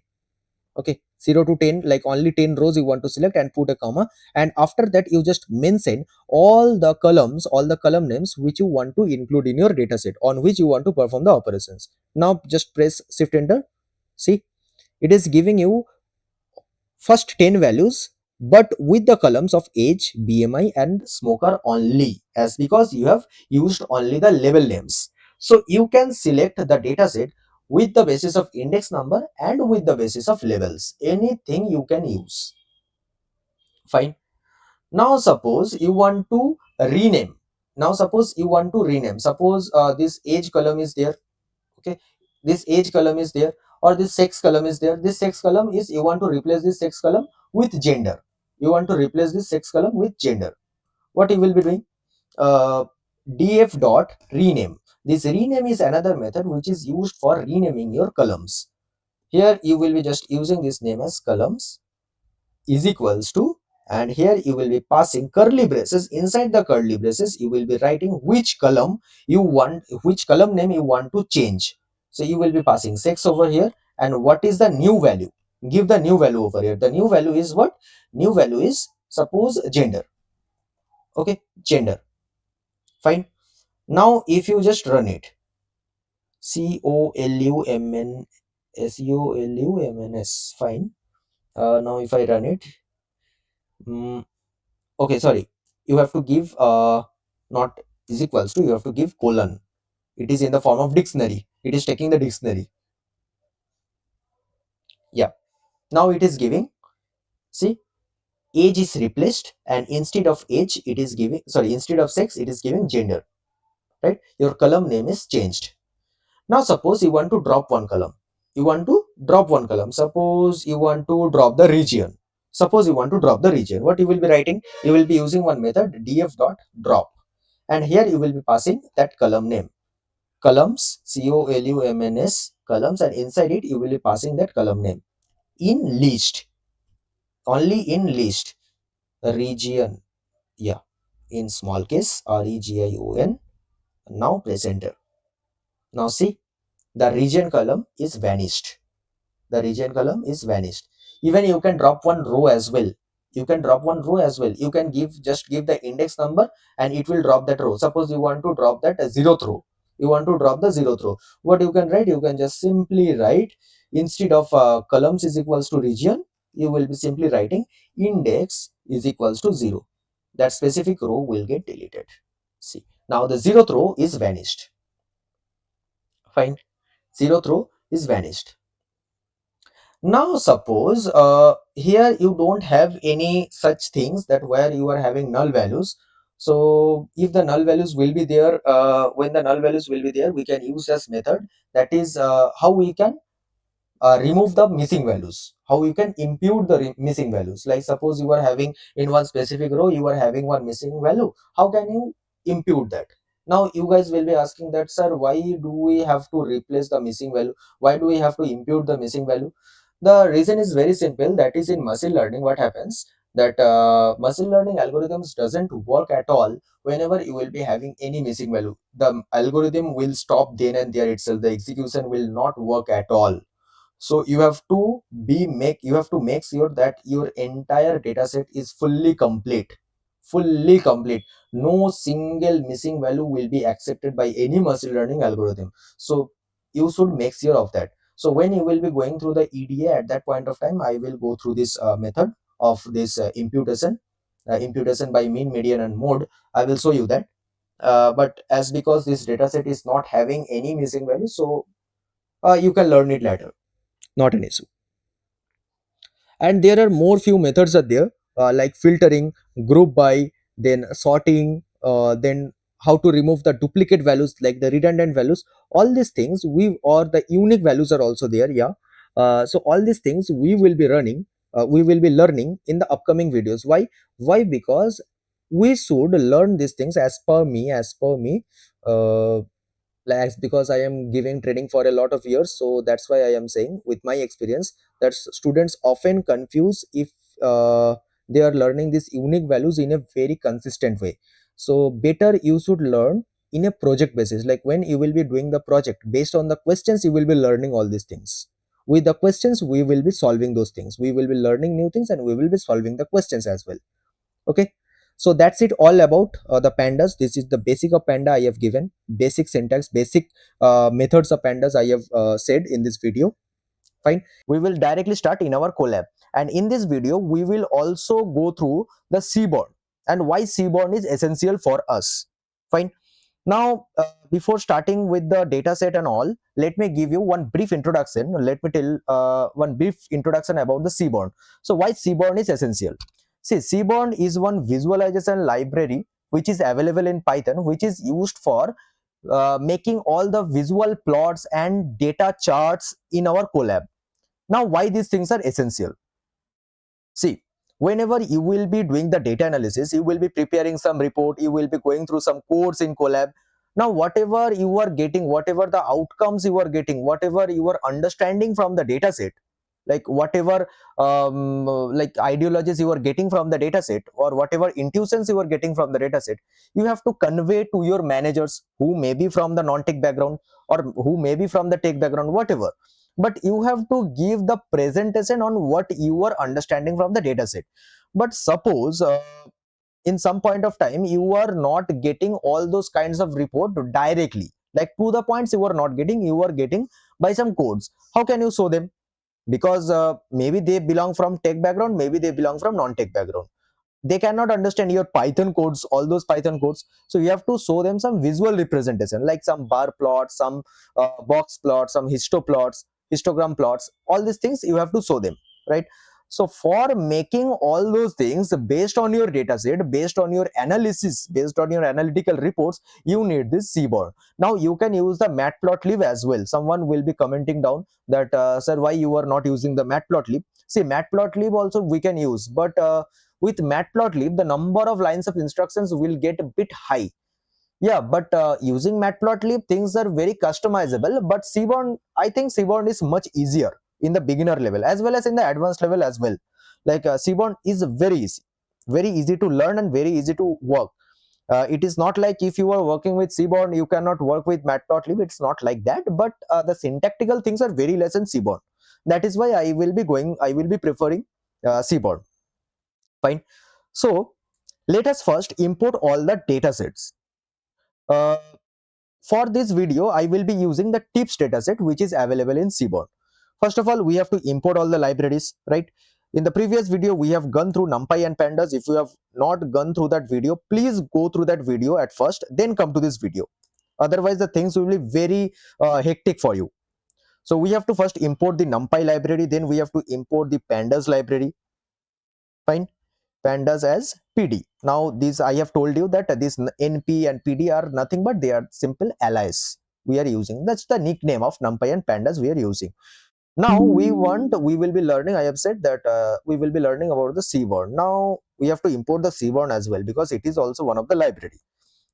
Okay, 0 to 10, like only 10 rows you want to select and put a comma, and after that you just mention all the columns, all the column names which you want to include in your data set, on which you want to perform the operations. Now just press shift enter. See, it is giving you first 10 values, but with the columns of age, bmi, and smoker only, as because you have used only the label names. So you can select the data set with the basis of index number and with the basis of labels, anything you can use. Fine. Now suppose you want to rename, now suppose you want to rename, suppose this age column is there, okay, this age column is there, or this sex column is there. This sex column is, you want to replace this sex column with gender, you want to replace this sex column with gender. What you will be doing, uh, df dot rename. This rename is another method which is used for renaming your columns. Here you will be just using this name as columns is equals to, and here you will be passing curly braces. Inside the curly braces you will be writing which column you want, which column name you want to change. So you will be passing sex over here, and what is the new value, give the new value over here. The new value is what, new value is suppose gender. Okay, gender. Fine. Now if you just run it, columns, fine. Now if I run it, mm, okay, sorry, you have to give not is equals to, you have to give colon. It is in the form of dictionary, it is taking the dictionary. Yeah, now it is giving, see, age is replaced, and instead of age it is giving, sorry, instead of sex it is giving gender, right? Your column name is changed. Now suppose you want to drop one column, you want to drop one column, suppose you want to drop the region. Suppose you want to drop the region, what you will be writing, you will be using one method, df dot drop, and here you will be passing that column name, columns, columns, columns, and inside it you will be passing that column name in list, only in list, region, yeah, in small case, region. Now press enter. Now see, the region column is vanished, the region column is vanished. Even you can drop one row as well, you can drop one row as well, you can give, just give the index number and it will drop that row. Suppose you want to drop that zeroth row, you want to drop the zeroth row, what you can write, you can just simply write, instead of columns is equals to region, you will be simply writing index is equals to 0. That specific row will get deleted. See, now the zeroth row is vanished. Fine, zeroth row is vanished. Now suppose here you don't have any such things, that where you are having null values. So if the null values will be there, when the null values will be there, we can use this method, that is how we can remove the missing values, how you can impute the missing values. Like suppose you are having in one specific row, you are having one missing value, how can you impute that? Now you guys will be asking that, sir, why do we have to replace the missing value? Why do we have to impute the missing value? The reason is very simple. That is, in machine learning, what happens that machine learning algorithms doesn't work at all whenever you will be having any missing value. The algorithm will stop then and there itself. The execution will not work at all. So you have to make sure that your entire data set is fully complete. No single missing value will be accepted by any machine learning algorithm. So you should make sure of that. So when you will be going through the EDA, at that point of time I will go through this method of this imputation by mean, median and mode. I will show you that. But as because this data set is not having any missing value, so you can learn it later, not an issue. And there are more few methods are there, like filtering, group by, then sorting, then how to remove the duplicate values, like the redundant values. All these things we, or the unique values are also there, yeah. So all these things we will be learning in the upcoming videos. Why? Because we should learn these things as per me, uh, like, because I am giving training for a lot of years, so that's why I am saying with my experience that students often confuse if they are learning these unique values in a very consistent way. So better you should learn in a project basis, like when you will be doing the project based on the questions, you will be learning all these things. With the questions we will be solving those things, we will be learning new things, and we will be solving the questions as well. Okay, so that's it all about the pandas. This is the basic of panda I have given, basic syntax, basic methods of pandas I have said in this video. Fine, we will directly start in our Colab, and in this video we will also go through the Seaborn and why Seaborn is essential for us. Fine. Now, before starting with the data set and all, let me give you one brief introduction. Let me tell one brief introduction about the Seaborn. So, why Seaborn is essential? See, Seaborn is one visualization library which is available in Python, which is used for making all the visual plots and data charts in our Colab. Now, why these things are essential? See, whenever you will be doing the data analysis, you will be preparing some report, you will be going through some codes in Colab. Now, whatever you are getting, whatever the outcomes you are getting, whatever you are understanding from the data set, like whatever like ideologies you are getting from the data set, or whatever intuitions you are getting from the data set, you have to convey to your managers who may be from the non-tech background or who may be from the tech background, whatever. But you have to give the presentation on what you are understanding from the data set. But suppose in some point of time you are not getting all those kinds of report directly, like to the points you are not getting, you are getting by some codes. How can you show them? Because maybe they belong from tech background, maybe they belong from non-tech background, they cannot understand your Python codes, all those Python codes. So you have to show them some visual representation, like some bar plots, some box plots, some histogram plots, all these things you have to show them, right? So for making all those things based on your data set, based on your analysis, based on your analytical reports, you need this Seaborn. Now you can use the Matplotlib as well. Someone will be commenting down that sir, why you are not using the Matplotlib? See, Matplotlib also we can use, but with Matplotlib, the number of lines of instructions will get a bit high. Yeah, but using Matplotlib, things are very customizable. But Seaborn, I think Seaborn is much easier in the beginner level as well as in the advanced level as well. Like Seaborn is very easy to learn and very easy to work. It is not like if you are working with Seaborn, you cannot work with Matplotlib. It's not like that. But the syntactical things are very less in Seaborn. That is why I will be preferring Seaborn. Fine. So let us first import all the data sets. Uh, for this video, I will be using the tips dataset which is available in Seaborn. First of all, we have to import all the libraries, right? In the previous video, we have gone through NumPy and Pandas. If you have not gone through that video, please go through that video at first, then come to this video. Otherwise, the things will be very hectic for you. So we have to first import the NumPy library, then we have to import the Pandas library. Fine. Pandas as PD. Now these I have told you that this NP and PD are nothing but they are simple allies we are using. That's the nickname of NumPy and Pandas we are using. Now we will be learning, I have said that we will be learning about the Seaborn. Now we have to import the Seaborn as well because it is also one of the library.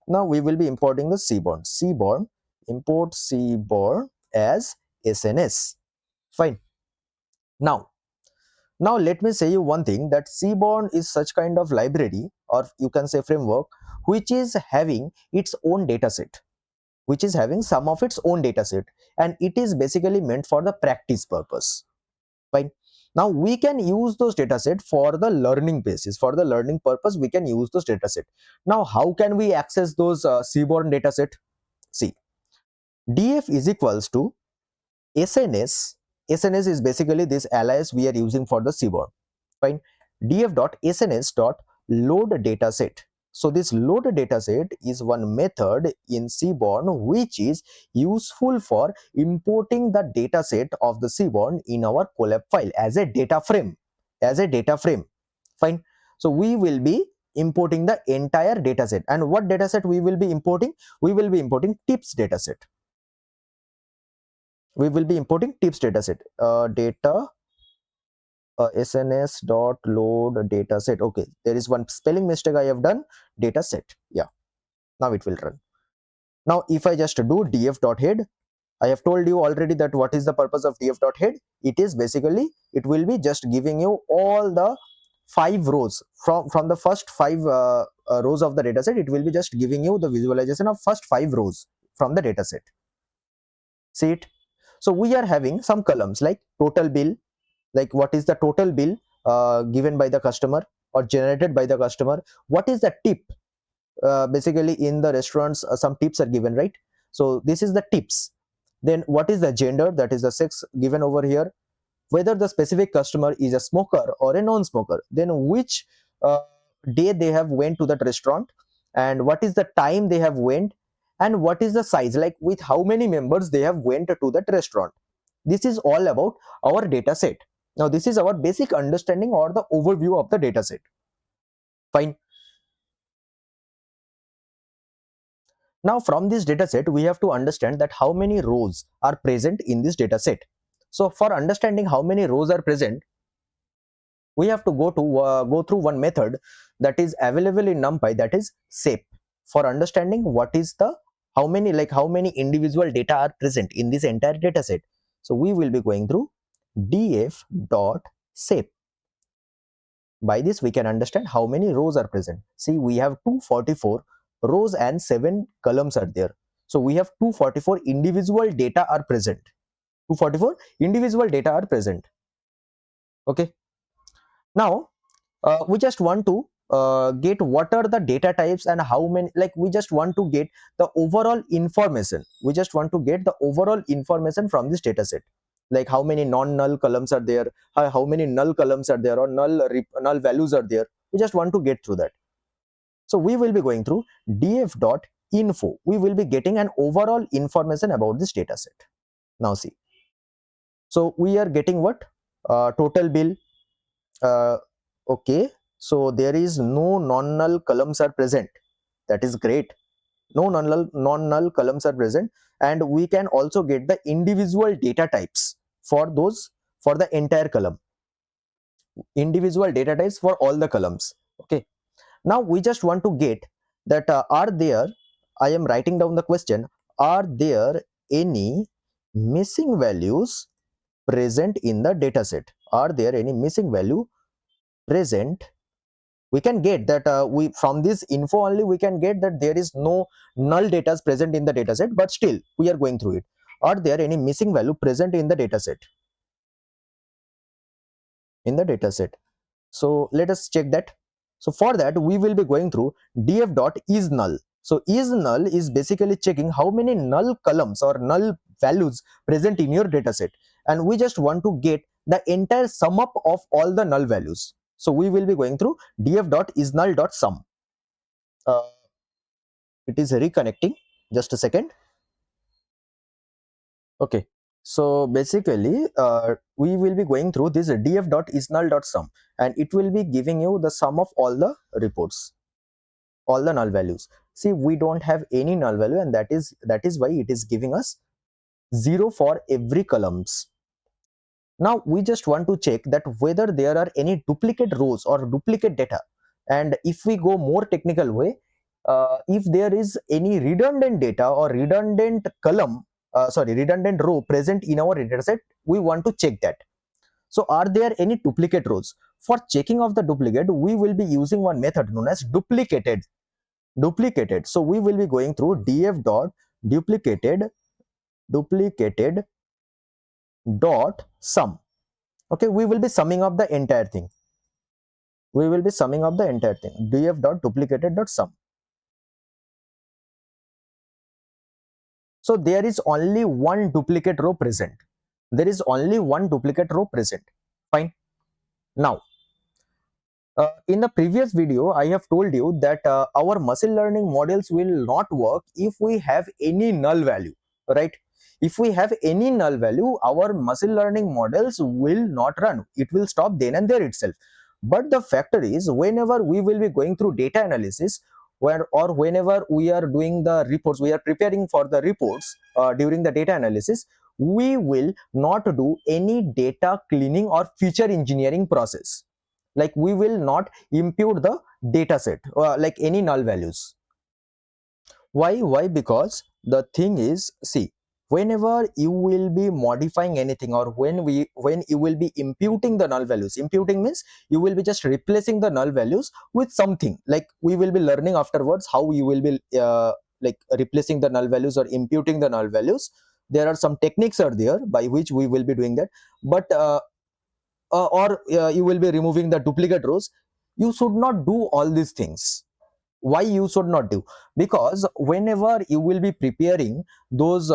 Now we will be importing the Seaborn. Seaborn, import Seaborn as SNS. Fine. Now let me say you one thing, that Seaborn is such kind of library, or you can say framework, which is having its own dataset, which is having some of its own dataset, and it is basically meant for the practice purpose. Fine. Now we can use those dataset for the learning basis. For the learning purpose, we can use those dataset. Now how can we access those Seaborn dataset? See, df is equals to SNS. SNS is basically this alias we are using for the Seaborn. Fine. df.sns.load dataset. So this load dataset is one method in Seaborn which is useful for importing the dataset of the Seaborn in our Colab file as a data frame. As a data frame. Fine. So we will be importing the entire dataset. And what dataset we will be importing? We will be importing tips dataset. We will be importing tips dataset. Data sns.load dataset. Okay, there is one spelling mistake I have done. Dataset. Yeah, now it will run. Now if I just do df.head, I have told you already that what is the purpose of df.head. It is basically, it will be just giving you all the 5 rows from the first 5 rows of the dataset. It will be just giving you the visualization of first 5 rows from the dataset. See it? So we are having some columns like total bill, like what is the total bill given by the customer or generated by the customer. What is the tip? Basically in the restaurants some tips are given, right? So this is the tips. Then what is the gender, that is the sex given over here. Whether the specific customer is a smoker or a non-smoker, then which uh, day they have went to that restaurant, and what is the time they have went, and what is the size, like with how many members they have went to that restaurant. This is all about our data set. Now this is our basic understanding or the overview of the data set. Fine. Now from this data set we have to understand that how many rows are present in this data set. So for understanding how many rows are present, we have to go through one method that is available in NumPy, that is SEP, for understanding what is the how many individual data are present in this entire data set. So we will be going through df.sep. By this we can understand how many rows are present. See, we have 244 rows and 7 columns are there. So we have 244 individual data are present. 244 individual data are present. Okay. Now we just want to get what are the data types and how many, like we just want to get the overall information. We just want to get the overall information from this data set, like how many non-null columns are there, how many null columns are there, or null values are there. We just want to get through that. So we will be going through df.info. We will be getting an overall information about this data set. Now see, so we are getting what? Total bill. Okay, so there is no non-null columns are present. That is great. No non-null columns are present, and we can also get the individual data types for those, for the entire column. Individual data types for all the columns. Okay. Now we just want to get that are there, I am writing down the question, are there any missing values present in the data set? Are there any missing value present? We can get that we from this info only we can get that there is no null data present in the dataset, but still we are going through it. Are there any missing value present in the dataset? In the dataset. So let us check that. So for that we will be going through df.isNull. So isNull is basically checking how many null columns or null values present in your dataset, and we just want to get the entire sum up of all the null values. So we will be going through df.isNull.sum. It is reconnecting. Just a second. Okay. So basically, we will be going through this df.isNull.sum, and it will be giving you the sum of all the reports, all the null values. See, we don't have any null value, and that is why it is giving us 0 for every columns. Now we just want to check that whether there are any duplicate rows or duplicate data. And if we go more technical way, if there is any redundant data or redundant column, redundant row present in our data set, we want to check that. So are there any duplicate rows? For checking of the duplicate, we will be using one method known as duplicated. So we will be going through df dot duplicated dot sum. Okay, we will be summing up the entire thing. Df dot duplicated dot sum. So there is only one duplicate row present. Fine. Now, in the previous video, I have told you that our machine learning models will not work if we have any null value, right? If we have any null value, our machine learning models will not run. It will stop then and there itself. But the factor is, whenever we will be going through data analysis, or whenever we are doing the reports, we are preparing for the reports during the data analysis, we will not do any data cleaning or feature engineering process. Like, we will not impute the data set like any null values. Why? Because the thing is, see, whenever you will be modifying anything, or when you will be imputing the null values, imputing means you will be just replacing the null values with something. Like, we will be learning afterwards how you will be like replacing the null values or imputing the null values. There are some techniques are there by which we will be doing that. But or you will be removing the duplicate rows. You should not do all these things. Why you should not do? Because whenever you will be preparing those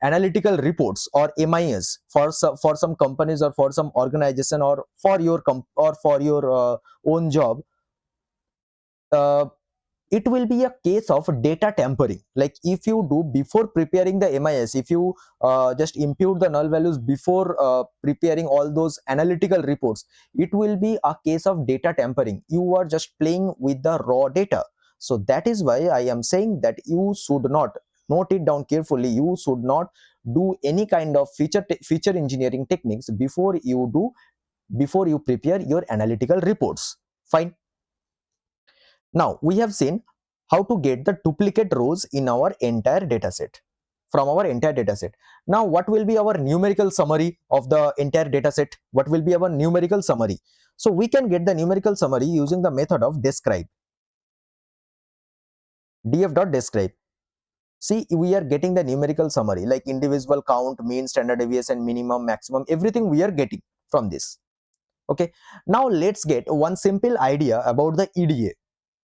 analytical reports or MIS for some companies or for some organization or for your own job, uh, it will be a case of data tampering. Like, if you do before preparing the MIS, if you just impute the null values before preparing all those analytical reports, it will be a case of data tampering. You are just playing with the raw data. So that is why I am saying that you should not, note it down carefully, you should not do any kind of feature engineering techniques before you prepare your analytical reports. Fine. Now, we have seen how to get the duplicate rows in our entire dataset, from our entire dataset. Now, what will be our numerical summary of the entire dataset? What will be our numerical summary? So we can get the numerical summary using the method of describe. df.describe. See, we are getting the numerical summary, like individual count, mean, standard deviation, minimum, maximum, everything we are getting from this. Okay. Now let's get one simple idea about the EDA.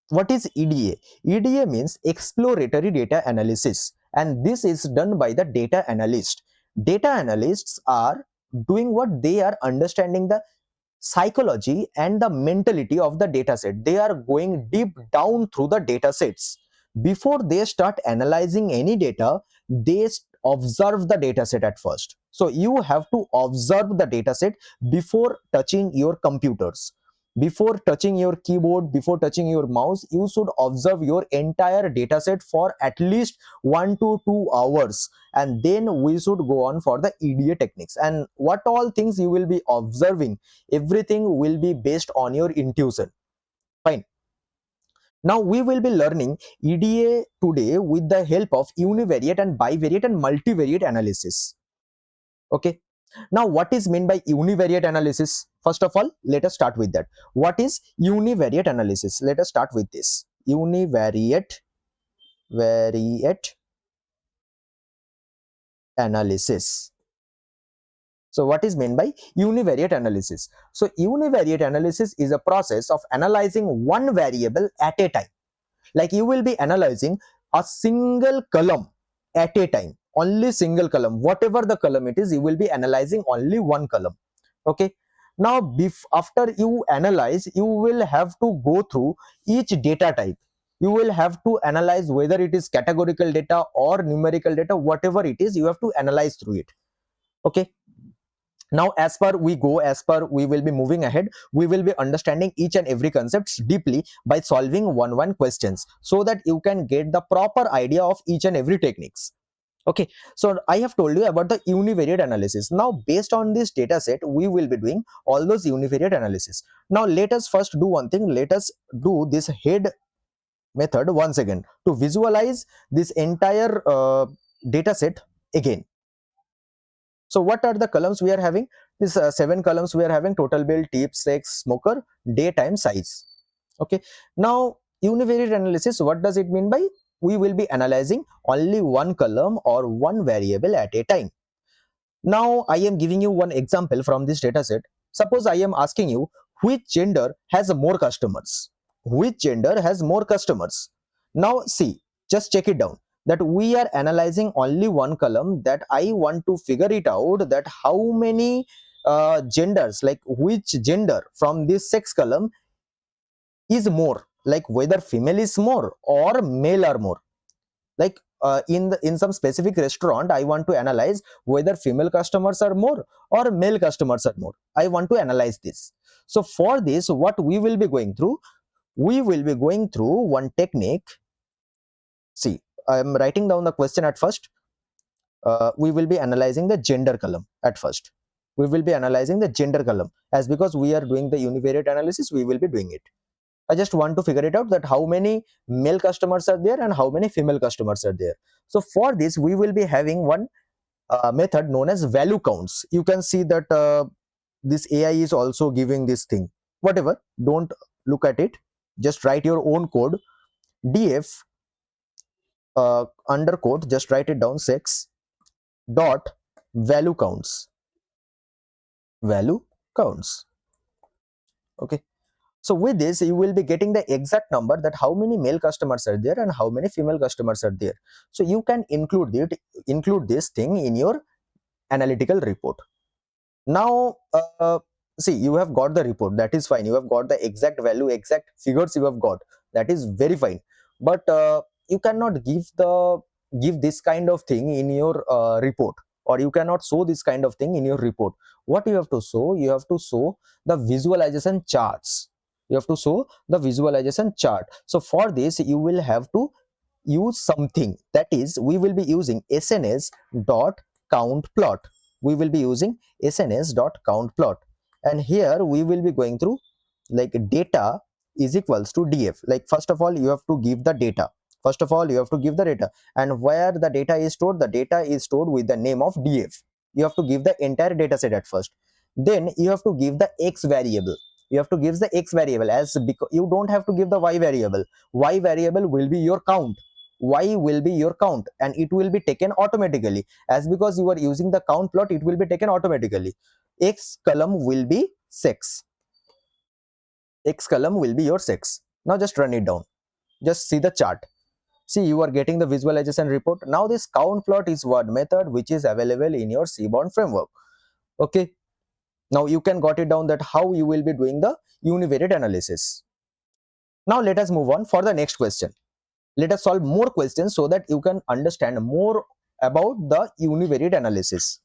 What is EDA? EDA means exploratory data analysis, and this is done by the data analyst. Data analysts are doing what? They are understanding the psychology and the mentality of the dataset. They are going deep down through the datasets. Before they start analyzing any data, they observe the dataset at first. So you have to observe the dataset before touching your computers. Before touching your keyboard, before touching your mouse, you should observe your entire dataset for at least 1 to 2 hours, and then we should go on for the EDA techniques. And what all things you will be observing, everything will be based on your intuition. Fine. Now we will be learning EDA today with the help of univariate and bivariate and multivariate analysis. Okay. Now, what is meant by univariate analysis? First of all, let us start with that. What is univariate analysis? Let us start with this. Univariate analysis. So what is meant by univariate analysis? So univariate analysis is a process of analyzing one variable at a time. Like, you will be analyzing a single column at a time, only single column, whatever the column it is, you will be analyzing only one column. Okay. Now, after you analyze, you will have to go through each data type. You will have to analyze whether it is categorical data or numerical data, whatever it is, you have to analyze through it. Okay. Now, as we will be moving ahead, we will be understanding each and every concept deeply by solving one questions, so that you can get the proper idea of each and every techniques. Okay, so I have told you about the univariate analysis. Now, based on this data set, we will be doing all those univariate analysis. Now let us first do one thing. Let us do this head method once again to visualize this entire data set again. So what are the columns we are having? This 7 columns we are having: total bill, tip, sex, smoker, daytime, size. Okay, now univariate analysis, what does it mean by? We will be analyzing only one column or one variable at a time. Now I am giving you one example from this data set. Suppose I am asking you which gender has more customers. Which gender has more customers? Now see, just check it down that we are analyzing only one column, that I want to figure it out that how many genders, like which gender from this sex column is more, like whether female is more or male are more. Like in some specific restaurant, I want to analyze whether female customers are more or male customers are more. I want to analyze this. So for this, what we will be going through, we will be going through one technique. See, I am writing down the question at first. We will be analyzing the gender column at first. We will be analyzing the gender column, as because we are doing the univariate analysis, we will be doing it. I just want to figure it out that how many male customers are there and how many female customers are there. So for this, we will be having one method known as value counts. You can see that this AI is also giving this thing. Whatever, don't look at it. Just write your own code. df undercode, just write it down, sex dot value counts. Value counts. Okay. So with this, you will be getting the exact number that how many male customers are there and how many female customers are there. So you can include this thing in your analytical report. Now, see, you have got the report, that is fine. You have got the exact value, exact figures you have got, that is very fine. But you cannot give this kind of thing in your report, or you cannot show this kind of thing in your report. What you have to show? You have to show the visualization charts. You have to show the visualization chart. So for this, you will have to use something, that is, we will be using sns dot count plot. We will be using sns dot count plot, and here we will be going through like data is equals to df. Like first of all, you have to give the data. First of all, you have to give the data, and where the data is stored, the data is stored with the name of df. You have to give the entire data set at first. Then you have to give the x variable. You have to give the x variable, as because you don't have to give the y variable. Y variable will be your count. Y will be your count, and it will be taken automatically, as because you are using the count plot, it will be taken automatically. X column will be sex. X column will be your sex. Now just run it down. Just see the chart. See, you are getting the visualization report. Now this count plot is one method which is available in your Seaborn framework. Okay. Now you can got it down that how you will be doing the univariate analysis. Now let us move on for the next question. Let us solve more questions so that you can understand more about the univariate analysis.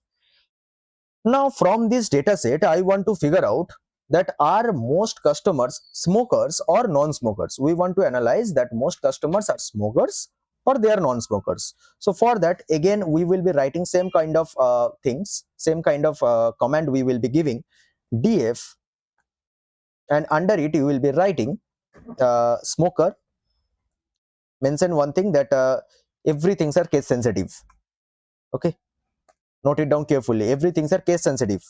Now from this data set, I want to figure out that are most customers smokers or non-smokers. We want to analyze that most customers are smokers or they are non-smokers. So for that, again, we will be writing same kind of things, same kind of command we will be giving, df, and under it you will be writing smoker. Mention one thing that everything are case sensitive. Okay, note it down carefully. Everything are case sensitive.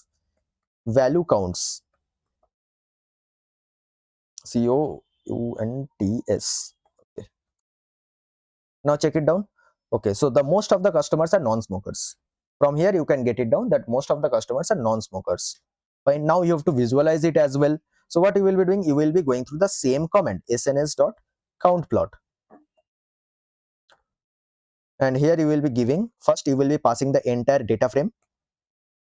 Value counts. COUNTS. Okay. Now check it down. Okay, so the most of the customers are non-smokers. From here you can get it down that most of the customers are non-smokers. Fine. Now you have to visualize it as well. So what you will be doing, you will be going through the same command, sns dot count plot. And here you will be giving, first you will be passing the entire data frame.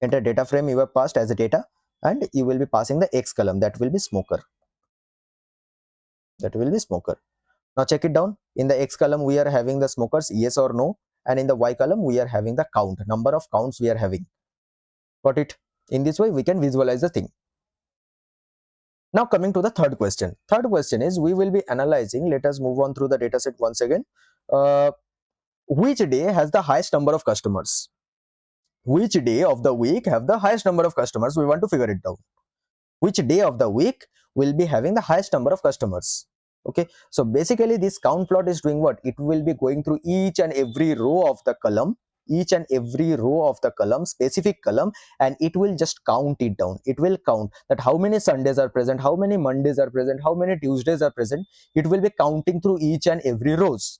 Entire data frame you have passed as a data, and you will be passing the x column, that will be smoker. That will be smoker. Now check it down. In the x column we are having the smokers, yes or no, and in the y column we are having the count, number of counts we are having. Got it? In this way we can visualize the thing. Now coming to the third question. Third question is, we will be analyzing, let us move on through the data set once again. Which day has the highest number of customers? Which day of the week have the highest number of customers? We want to figure it out. Which day of the week will be having the highest number of customers? Okay, so basically this count plot is doing what? It will be going through each and every row of the column, each and every row of the column, specific column, and it will just count it down. It will count that how many Sundays are present, how many Mondays are present, how many Tuesdays are present. It will be counting through each and every rows.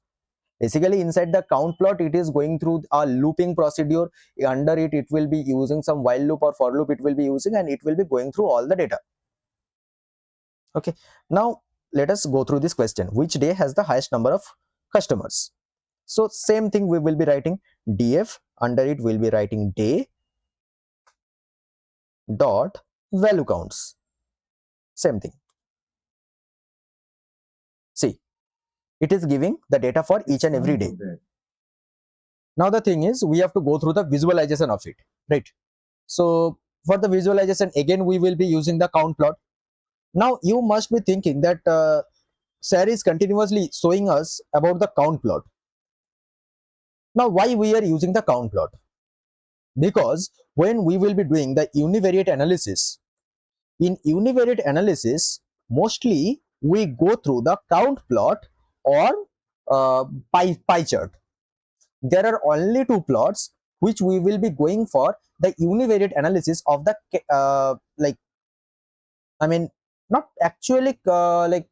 Basically inside the count plot, it is going through a looping procedure. Under it, it will be using some while loop or for loop it will be using, and it will be going through all the data. Okay, now let us go through this question. Which day has the highest number of customers? So same thing, we will be writing df, under it we'll be writing day dot value counts. Same thing. See, it is giving the data for each and every day. Now the thing is, we have to go through the visualization of it, right? So for the visualization, again we will be using the count plot. Now you must be thinking that Sir is continuously showing us about the count plot. Now why we are using the count plot? Because when we will be doing the univariate analysis, in univariate analysis, mostly we go through the count plot or pie chart. There are only two plots which we will be going for the univariate analysis of the like, I mean, not actually like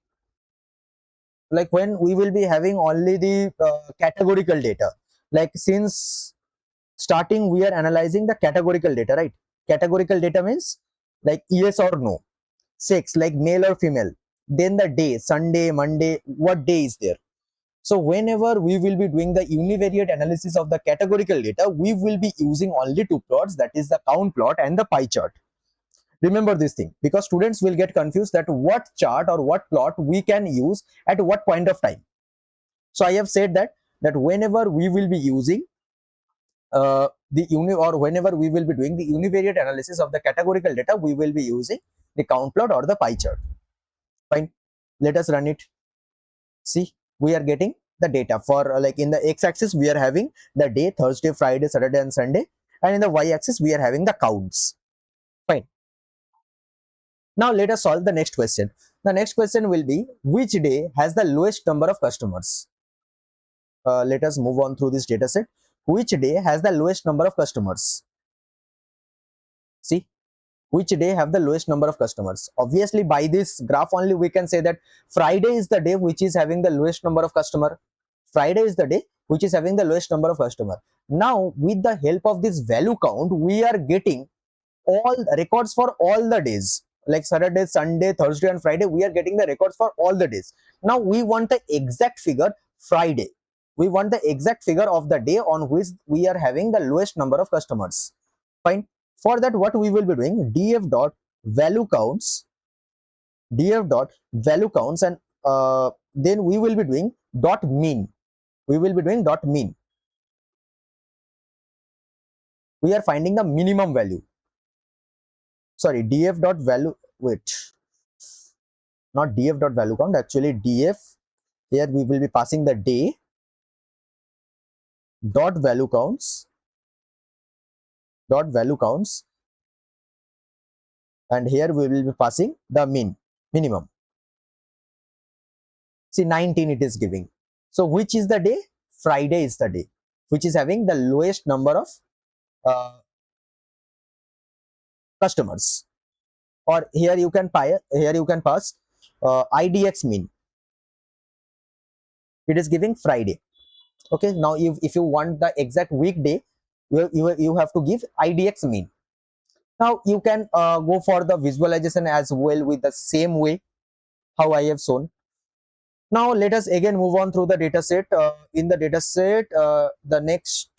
when we will be having only the categorical data. Like since starting we are analyzing the categorical data, right? Categorical data means like yes or no, sex like male or female, then the day, Sunday, Monday, what day is there. So whenever we will be doing the univariate analysis of the categorical data, we will be using only two plots, that is the count plot and the pie chart. Remember this thing, because students will get confused that what chart or what plot we can use at what point of time. So I have said that whenever we will be using whenever we will be doing the univariate analysis of the categorical data, we will be using the count plot or the pie chart. Fine, let us run it. See, we are getting the data for like in the x-axis we are having the day, Thursday, Friday, Saturday and Sunday, and in the y-axis we are having the counts. Fine. Now let us solve the next question. The next question will be, which day has the lowest number of customers? Let us move on through this data set. Which day has the lowest number of customers? See, which day have the lowest number of customers? Obviously by this graph only we can say that Friday is the day which is having the lowest number of customer. Friday is the day which is having the lowest number of customer. Now with the help of this value count, we are getting all records for all the days, like Saturday, Sunday, Thursday and Friday. We are getting the records for all the days. Now we want the exact figure Friday. We want the exact figure of the day on which we are having the lowest number of customers. Fine. For that, what we will be doing, df dot value counts, and then we will be doing dot mean. We will be doing dot mean. We are finding the minimum value. Sorry, df dot value, wait, not df dot value count, actually df, here we will be passing the day dot value counts, and here we will be passing the minimum. See, 19 it is giving. So which is the day? Friday is the day which is having the lowest number of customers. Or here you can pass idx mean. It is giving Friday. Okay, now if you want the exact weekday, you have to give idx mean. Now you can go for the visualization as well with the same way how I have shown. Now let us again move on through the data set. In the data set, the next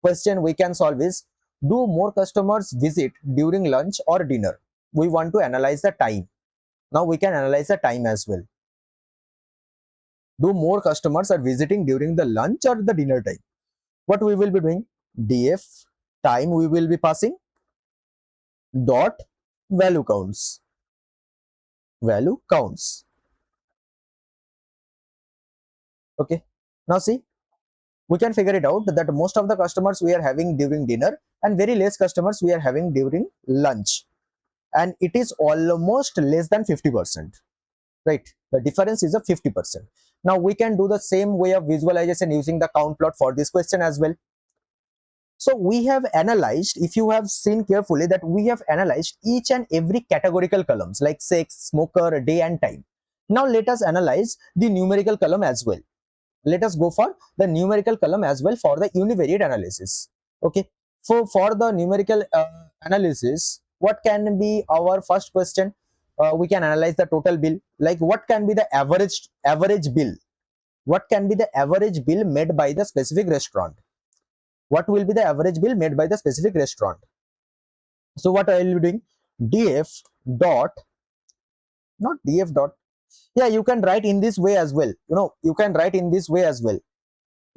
question we can solve is, do more customers visit during lunch or dinner? We want to analyze the time. Now we can analyze the time as well. Do more customers are visiting during the lunch or the dinner time? What we will be doing, df time we will be passing dot value counts. Okay, now see, we can figure it out that most of the customers we are having during dinner and very less customers we are having during lunch, and it is almost less than 50%, right? The difference is a 50%. Now we can do the same way of visualization using the count plot for this question as well. So we have analyzed, if you have seen carefully, that we have analyzed each and every categorical columns like sex, smoker, day and time. Now let us analyze the numerical column as well. Let us go for the numerical column as well for the univariate analysis. Okay, so for the numerical analysis, what can be our first question? We can analyze the total bill. Like what can be the average bill? What can be the average bill made by the specific restaurant? What will be the average bill made by the specific restaurant? So what I will be doing? Df dot, not df dot. Yeah, you can write in this way as well. You can write in this way as well.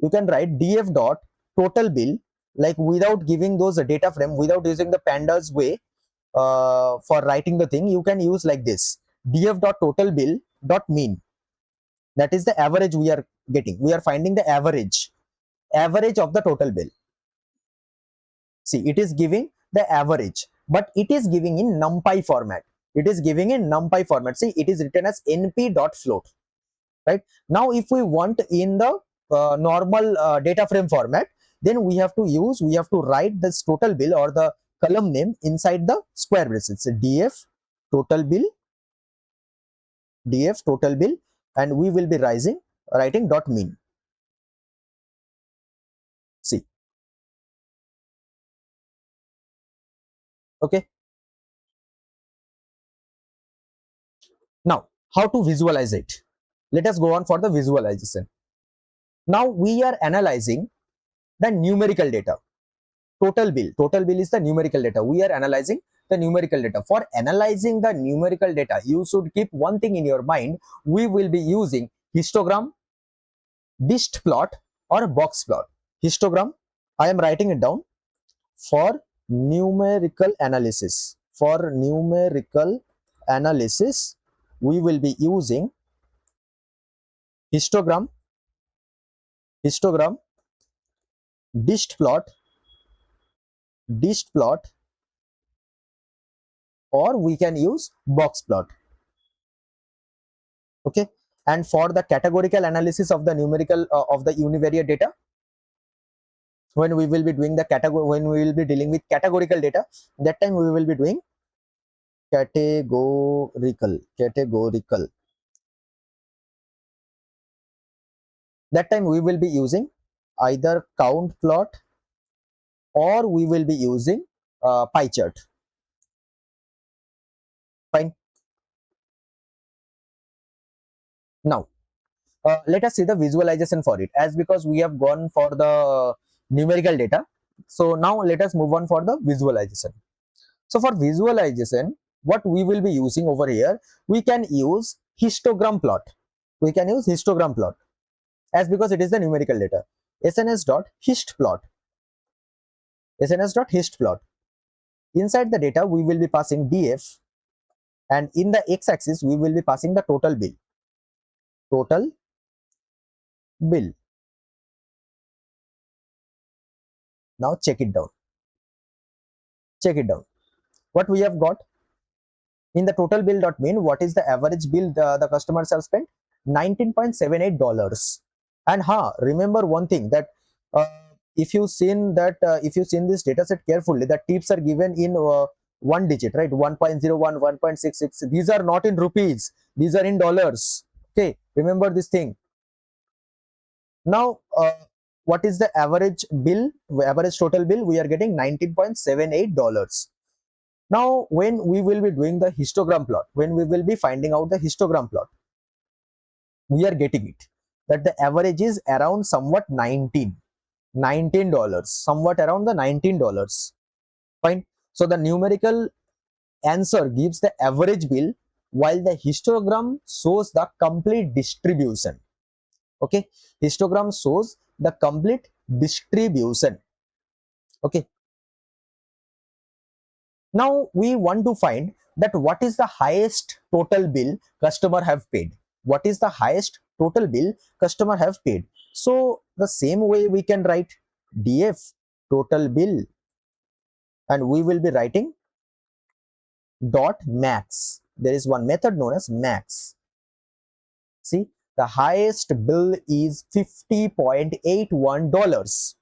You can write df dot total bill, like without giving those data frame, without using the pandas way for writing the thing. You can use like this: df dot total bill dot mean. That is the average we are getting. We are finding the average of the total bill. See, it is giving the average, but it is giving in NumPy format. It is giving in NumPy format. See, it is written as np.float. Right now, if we want in the normal data frame format, then we have to write this total bill or the column name inside the square brackets. df total bill, df total bill, and we will be writing dot mean. See, okay. Now, how to visualize it? Let us go on for the visualization. Now we are analyzing the numerical data. Total bill is the numerical data. We are analyzing the numerical data. For analyzing the numerical data, you should keep one thing in your mind. We will be using histogram, dist plot, or box plot. Histogram, I am writing it down. For numerical analysis, we will be using histogram, dist plot, or we can use box plot. Okay, and for the categorical analysis of the numerical of the univariate data, when we will be doing the category, when we will be dealing with categorical data, that time we will be doing categorical. That time we will be using either count plot or we will be using pie chart. Fine. Now let us see the visualization for it, as because we have gone for the numerical data. So now let us move on for the visualization. So for visualization, what we will be using over here, we can use histogram plot. As because it is the numerical data. SNS.histplot. Inside the data, we will be passing df, and in the x-axis, we will be passing the total bill. Now check it down. What we have got in the total bill dot mean, what is the average bill the customers have spent? $19.78. And remember one thing, that if you seen this data set carefully, the tips are given in one digit, right? 1.01, 1.66. These are not in rupees, these are in dollars. Okay, remember this thing. Now what is the average total bill? We are getting $19.78. Now when we will be doing the histogram plot, when we will be finding out the histogram plot, we are getting it that the average is around somewhat $19, somewhat around the $19. Fine. So the numerical answer gives the average bill, while the histogram shows the complete distribution. Okay, histogram shows the complete distribution. Okay, now we want to find that what is the highest total bill customer have paid. So the same way we can write df total bill, and we will be writing dot max. There is one method known as max. See, the highest bill is $50.81.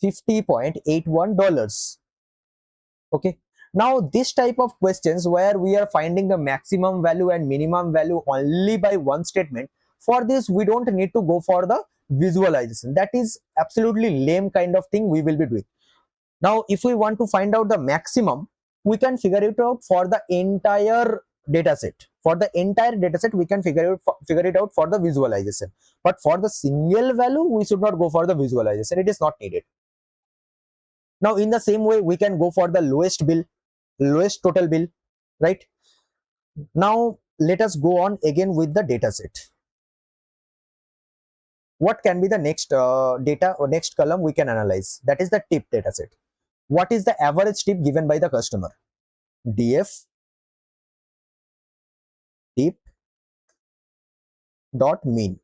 $50.81. Okay. Now this type of questions where we are finding the maximum value and minimum value only by one statement, for this we don't need to go for the visualization. That is absolutely lame kind of thing we will be doing. Now if we want to find out the maximum, we can figure it out for the entire data set. For the entire data set we can figure it out for the visualization, but for the single value we should not go for the visualization. It is not needed. Now in the same way we can go for the lowest bill, lowest total bill, right? Now let us go on again with the data set. What can be the next data or next column we can analyze? That is the tip data set. What is the average tip given by the customer? Df tip dot mean.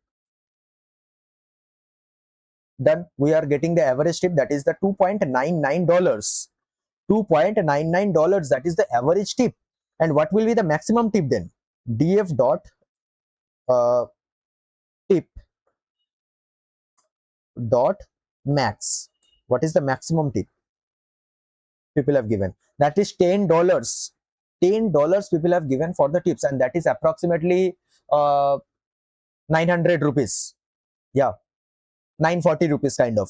Then we are getting the average tip, that is the $2.99. $2.99, that is the average tip. And what will be the maximum tip then? Df dot tip dot max. What is the maximum tip people have given? That is $10. $10 people have given for the tips, and that is approximately 900 rupees. Yeah, 940 rupees kind of.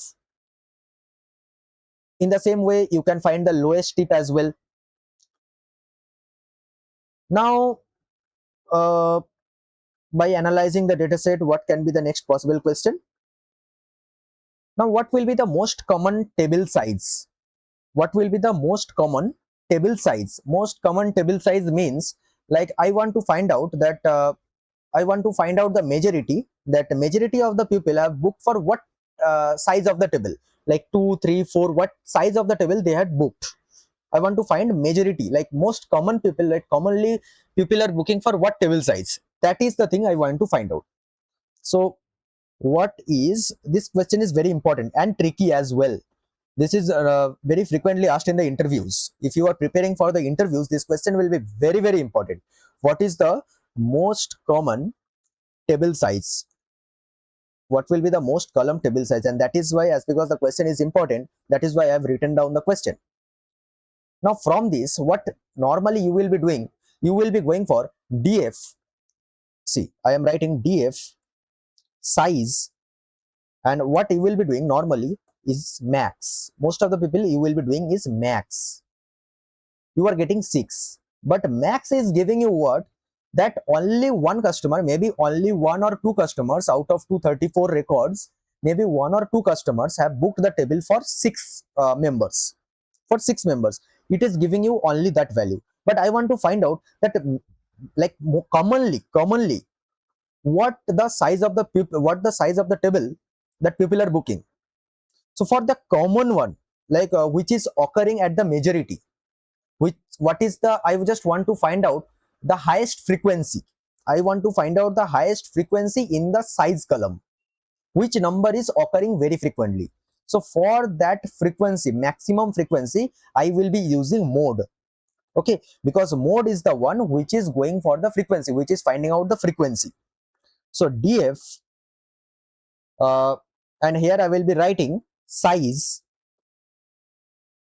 In the same way you can find the lowest tip as well. Now by analyzing the data set, what can be the next possible question? Now what will be the most common table size? What will be the most common table size? Most common table size means, like I want to find out that I want to find out the majority, that majority of the people have booked for what size of the table, like 2, 3, 4, what size of the table they had booked. I want to find majority, like most common people, like commonly people are booking for what table size. That is the thing I want to find out. So what is, this question is very important and tricky as well. This is very frequently asked in the interviews. If you are preparing for the interviews, this question will be very, very important. What is the most common table size? What will be the most column table size? And that is why, as because the question is important, that is why I have written down the question. Now from this, what normally you will be doing, you will be going for df. See, I am writing df size, and what you will be doing normally is max. Most of the people you will be doing is max. You are getting 6, but max is giving you what? That only one customer, maybe only one or two customers out of 234 records, maybe one or two customers have booked the table for 6 members. For 6 members, it is giving you only that value. But I want to find out that, like, commonly what the size of the people, what the size of the table that people are booking. So for the common one, like which is occurring at the majority, which, what is the, I just want to find out the highest frequency. I want to find out the highest frequency in the size column, which number is occurring very frequently. So for that frequency, maximum frequency, I will be using mode. Okay, because mode is the one which is going for the frequency, which is finding out the frequency. So df and here I will be writing size,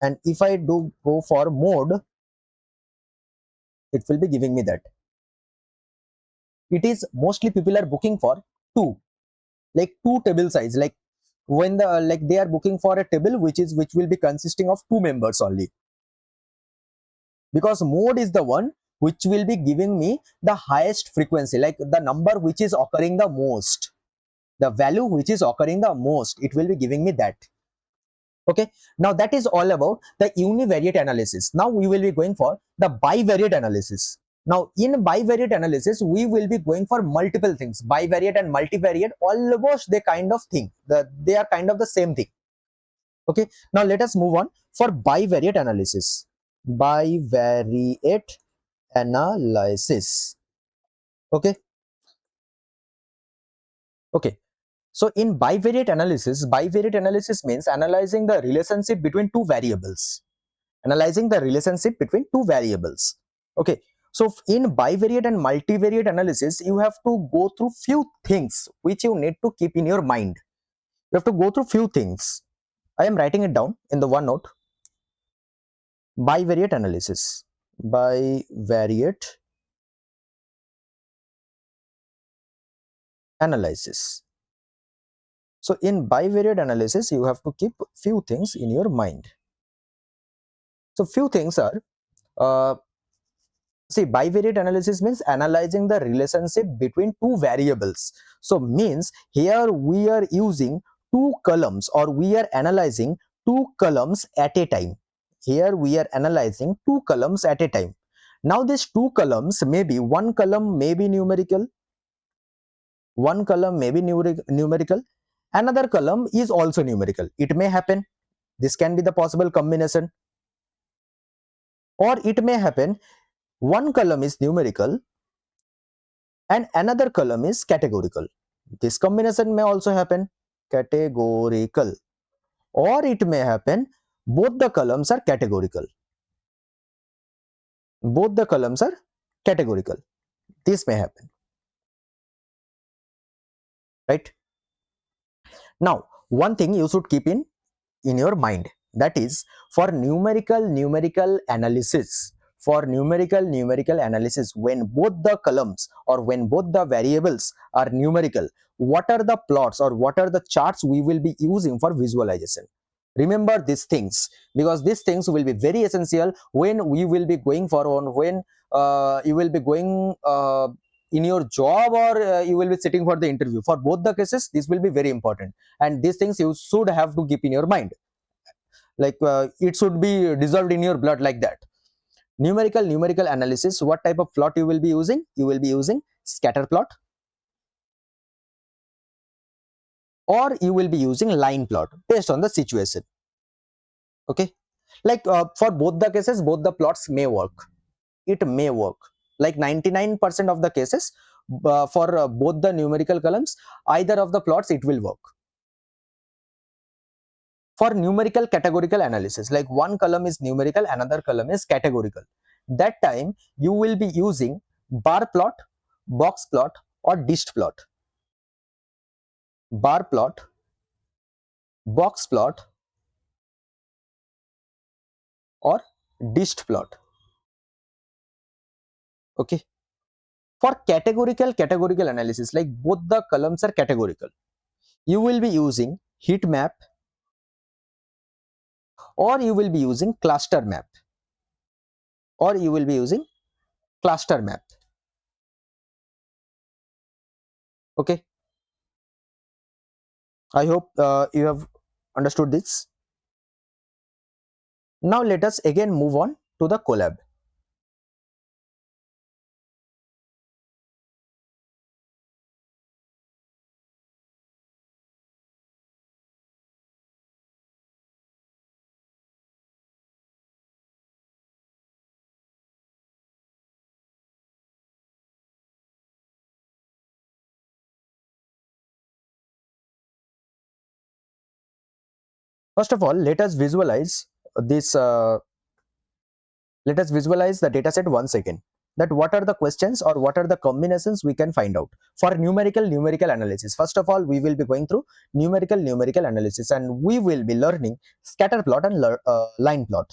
and if I do go for mode, it will be giving me that. It is mostly people are booking for 2, like 2 table size, like when the, like they are booking for a table which will be consisting of 2 members only, because mode is the one which will be giving me the highest frequency, like the number which is occurring the most, the value which is occurring the most, it will be giving me that. Okay, now that is all about the univariate analysis. Now we will be going for the bivariate analysis. Now in bivariate analysis, we will be going for multiple things. Bivariate and multivariate, almost they kind of thing, they are kind of the same thing. Okay, now let us move on for bivariate analysis. Bivariate analysis. Okay, okay. So in bivariate analysis means analyzing the relationship between two variables. Analyzing the relationship between two variables. Okay, So in bivariate and multivariate analysis, you have to go through few things which you need to keep in your mind. You have to go through few things. I am writing it down in the OneNote. Bivariate analysis. Bivariate analysis. So in bivariate analysis, you have to keep few things in your mind. So few things are, uh, see, bivariate analysis means analyzing the relationship between two variables. So means here we are using two columns, or we are analyzing two columns at a time. Here we are analyzing two columns at a time. Now these two columns, maybe one column may be numerical, one column may be numerical, another column is also numerical. It may happen, this can be the possible combination. Or it may happen one column is numerical and another column is categorical. This combination may also happen, categorical. Or it may happen both the columns are categorical. Both the columns are categorical. This may happen, right? Now, one thing you should keep in your mind, that is, for numerical analysis, for numerical analysis, when both the columns or when both the variables are numerical, what are the plots or what are the charts we will be using for visualization? Remember these things, because these things will be very essential when we will be going for on, when you will be going in your job, or you will be sitting for the interview. For both the cases, this will be very important, and these things you should have to keep in your mind, like it should be dissolved in your blood, like that. Numerical analysis, what type of plot you will be using? You will be using scatter plot, or you will be using line plot based on the situation. Okay, like for both the cases, both the plots may work. It may work, like 99% of the cases, for both the numerical columns, either of the plots it will work. For numerical categorical analysis, like one column is numerical, another column is categorical, that time you will be using bar plot, box plot, or dished plot. Bar plot, box plot, or dished plot. Okay, for categorical analysis, like both the columns are categorical, you will be using heat map, or you will be using cluster map, or you will be using cluster map. Okay, I hope you have understood this. Now let us again move on to the Colab. First of all, let us visualize this. Let us visualize the data set once again. That what are the questions or what are the combinations we can find out for numerical analysis. First of all, we will be going through numerical analysis, and we will be learning scatter plot and line plot.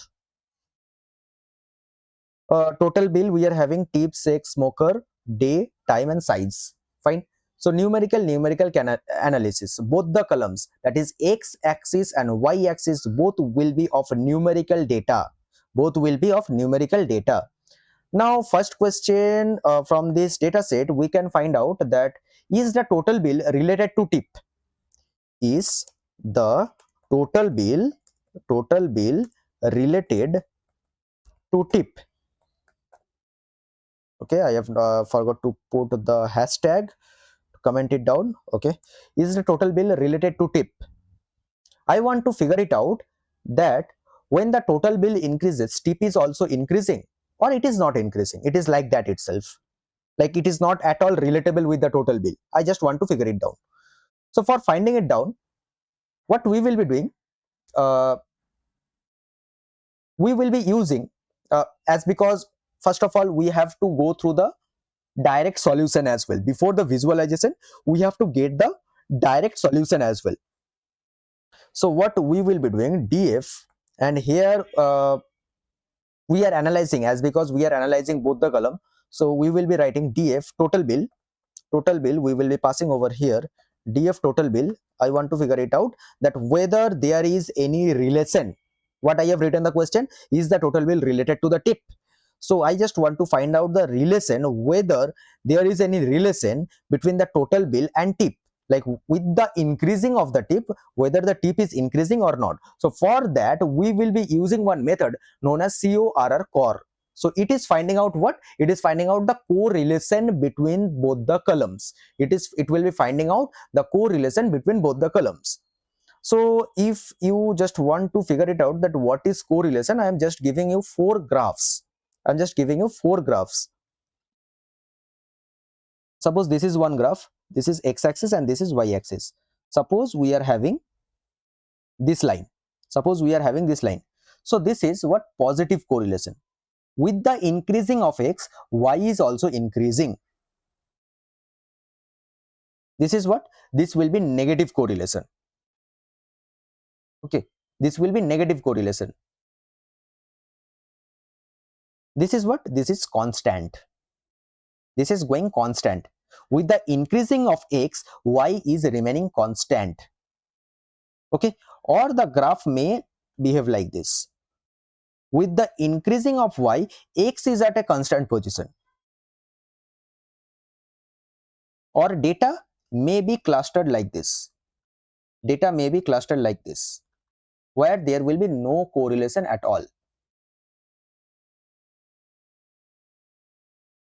Total bill, we are having tip, sex, smoker, day, time, and size. Fine. So numerical analysis, both the columns, that is x axis and y axis, both will be of numerical data. Both will be of numerical data. Now, first question from this data set, we can find out that is the total bill related to tip? Is the total bill related to tip? Okay, I have forgot to put the hashtag, comment it down. Okay, is the total bill related to tip? I want to figure it out that when the total bill increases, tip is also increasing, or it is not increasing, it is like that itself, like it is not at all relatable with the total bill. I just want to figure it down. So for finding it down, what we will be doing, uh, we will be using as because first of all we have to go through the direct solution as well. Before the visualization, we have to get the direct solution as well. So what we will be doing, df, and here we are analyzing, as because we are analyzing both the column, so we will be writing df total bill. Total bill we will be passing over here, df total bill. I want to figure it out that whether there is any relation. What I have written the question is the total bill related to the tip. So I just want to find out the relation, whether there is any relation between the total bill and tip, like with the increasing of the tip, whether the tip is increasing or not. So for that we will be using one method known as CORR. So it is finding out what? It is finding out the correlation between both the columns. It will be finding out the correlation between both the columns. So if you just want to figure it out that what is correlation, I am just giving you four graphs. I'm just giving you four graphs. Suppose this is one graph, this is x-axis and this is y-axis. Suppose we are having this line. Suppose we are having this line. So this is what? Positive correlation. With the increasing of x, y is also increasing. This is what? This will be negative correlation. Okay, this will be negative correlation. This is what? This is constant. This is going constant. With the increasing of x, y is remaining constant. Okay, or the graph may behave like this. With the increasing of y, x is at a constant position. Or data may be clustered like this. Data may be clustered like this, where there will be no correlation at all.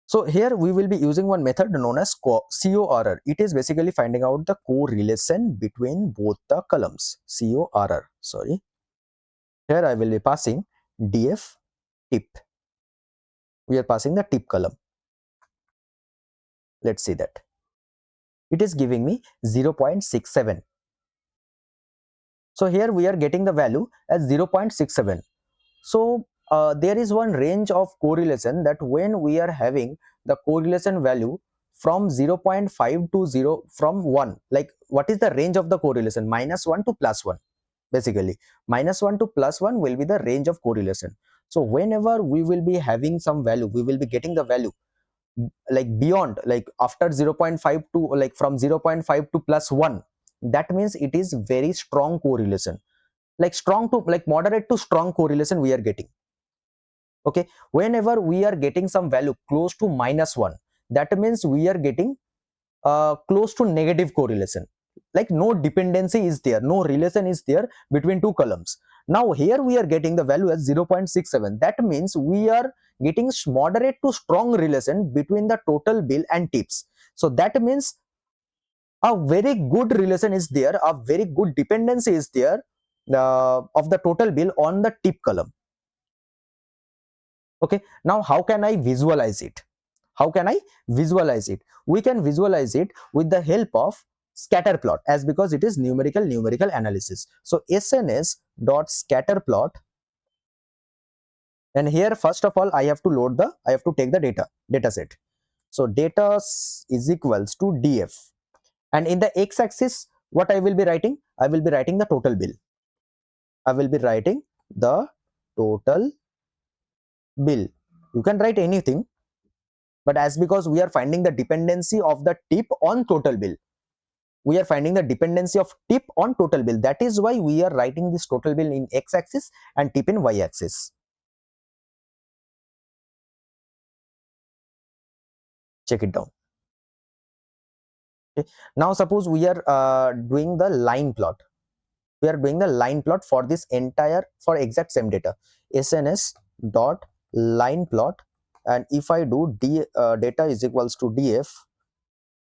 So here we will be using one method known as CORR. It is basically finding out the correlation between both the columns. CORR, sorry. Here I will be passing df tip. We are passing the tip column. Let's see that. It is giving me 0.67. So here we are getting the value as 0.67. So there is one range of correlation, that when we are having the correlation value from 0.5 to 0 from 1, like what is the range of the correlation? -1 to +1. Basically -1 to +1 will be the range of correlation. So whenever we will be having some value, we will be getting the value like beyond, like after 0.5 to, like from 0.5 to +1, that means it is very strong correlation, like strong to, like moderate to strong correlation we are getting. Okay, whenever we are getting some value close to -1, that means we are getting close to negative correlation, like no dependency is there, no relation is there between two columns. Now here we are getting the value as 0.67. that means we are getting moderate to strong relation between the total bill and tips. So that means a very good relation is there, a very good dependency is there of the total bill on the tip column. Okay, now how can I visualize it? How can I visualize it? We can visualize it with the help of scatter plot, as because it is numerical analysis. So SNS dot scatter plot, and here first of all I have to take the data set. So data is equals to df, and in the x-axis what I will be writing? I will be writing the total bill. I will be writing the total bill. You can write anything, but as because we are finding the dependency of the tip on total bill, we are finding the dependency of tip on total bill, that is why we are writing this total bill in x-axis and tip in y-axis. Check it down. Okay, now suppose we are doing the line plot. We are doing the line plot for this entire, for exact same data, SNS dot line plot, and if I do data is equals to df,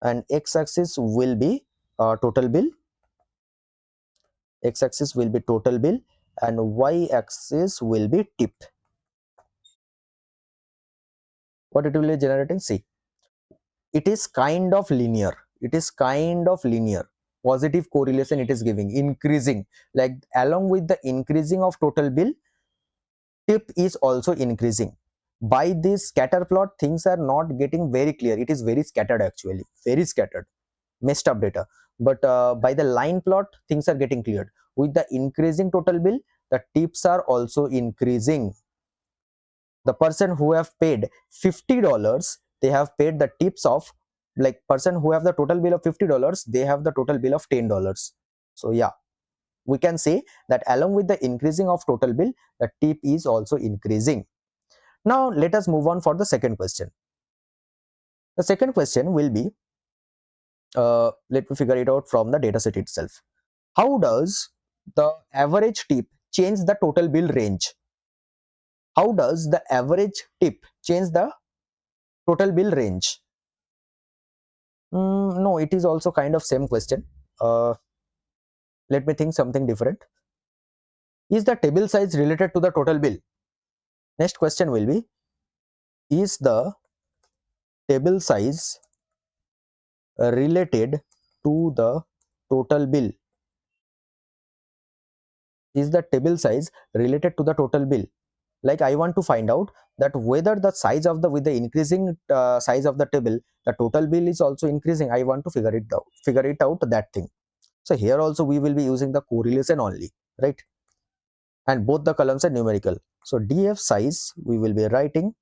and x-axis will be total bill, x-axis will be total bill, and y-axis will be tip. What it will be generating? See, it is kind of linear. It is kind of linear. Positive correlation it is giving, increasing, like along with the increasing of total bill, tip is also increasing. By this scatter plot, things are not getting very clear. It is very scattered, actually, very scattered, messed up data. But by the line plot, things are getting cleared. With the increasing total bill, the tips are also increasing. The person who have paid $50, they have paid the tips of, like, person who have the total bill of $50, they have the total bill of $10. So yeah, we can say that along with the increasing of total bill, the tip is also increasing. Now let us move on for the second question. The second question will be, let me figure it out from the dataset itself. How does the average tip change the total bill range? How does the average tip change the total bill range? No, it is also kind of same question. Let me think something different. Is the table size related to the total bill? Next question will be, is the table size related to the total bill? Is the table size related to the total bill? Like, I want to find out that whether the size of the, with the increasing size of the table, the total bill is also increasing. I want to figure it out that thing. So here also we will be using the correlation only, right? And both the columns are numerical. So df size, we will be writing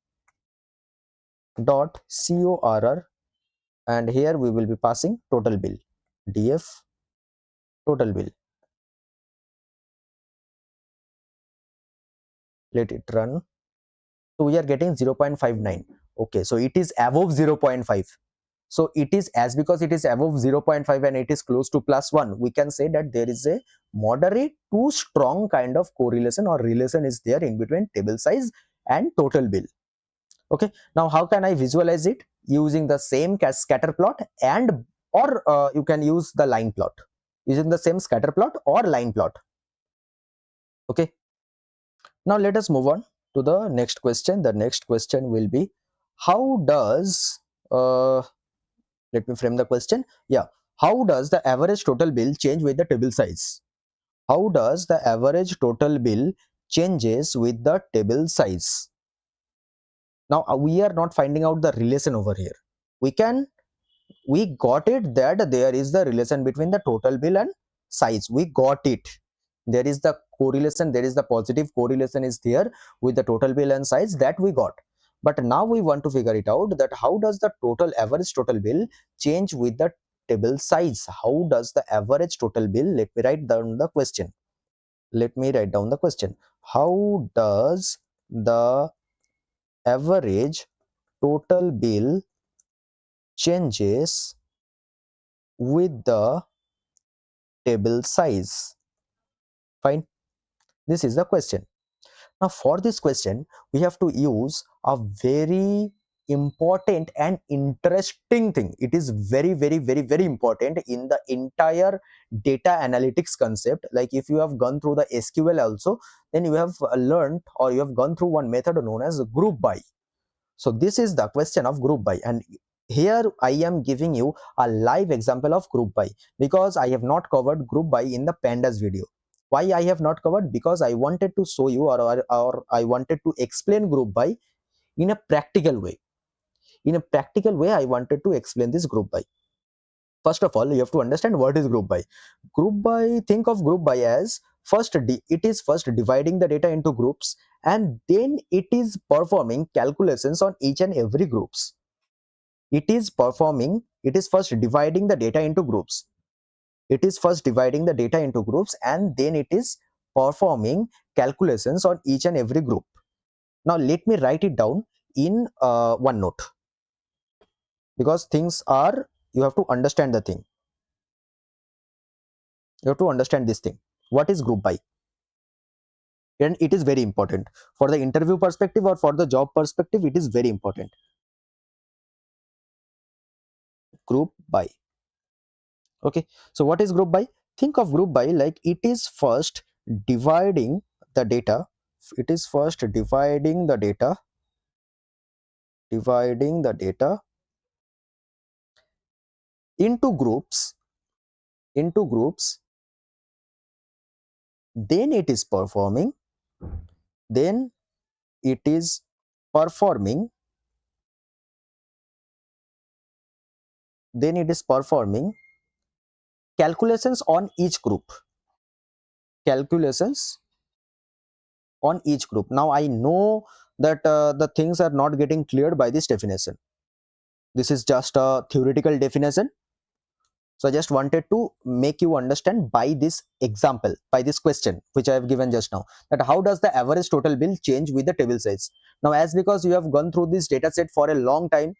dot corr, and here we will be passing total bill, df total bill. Let it run. So we are getting 0.59. Okay, so it is above 0.5. So it is, as because it is above 0.5 and it is close to +1, we can say that there is a moderate to strong kind of correlation or relation is there in between table size and total bill. Okay, now how can I visualize it? Using the same scatter plot, and or you can use the line plot, using the same scatter plot or line plot. Okay, now let us move on to the next question. The next question will be, how does let me frame the question. Yeah, how does the average total bill change with the table size? How does the average total bill changes with the table size? Now we are not finding out the relation over here. We got it that there is the relation between the total bill and size. We got it. There is the correlation, there is the positive correlation is there with the total bill and size, that we got. But now we want to figure it out that how does the total average total bill change with the table size? How does the average total bill, let me write down the question. Let me write down the question. How does the average total bill changes with the table size? Fine. This is the question. Now for this question, we have to use a very important and interesting thing. It is very important in the entire data analytics concept. Like, if you have gone through the SQL also, then you have learned, or you have gone through one method known as group by. So this is the question of group by, and here I am giving you a live example of group by, because I have not covered group by in the Pandas video. Why I have not covered? Because I wanted to show you, or I wanted to explain group by in a practical way. In a practical way, I wanted to explain this group by. First of all, you have to understand what is group by. Group by, think of group by as, first it is first dividing the data into groups, and then it is performing calculations on each and every groups. It is first dividing the data into groups. It is first dividing the data into groups, and then it is performing calculations on each and every group. Now let me write it down in one note, because things are, you have to understand the thing. You have to understand this thing. What is group by? And it is very important for the interview perspective or for the job perspective. It is very important. Group by. Okay, so what is group by? Think of group by like, it is first dividing the data. It is first dividing the data, into groups, then it is performing, then it is performing, then it is performing calculations on each group, calculations on each group. Now I know that the things are not getting cleared by this definition. This is just a theoretical definition. So I just wanted to make you understand by this example, by this question which I have given just now, that how does the average total bill change with the table size. Now as because you have gone through this data set for a long time,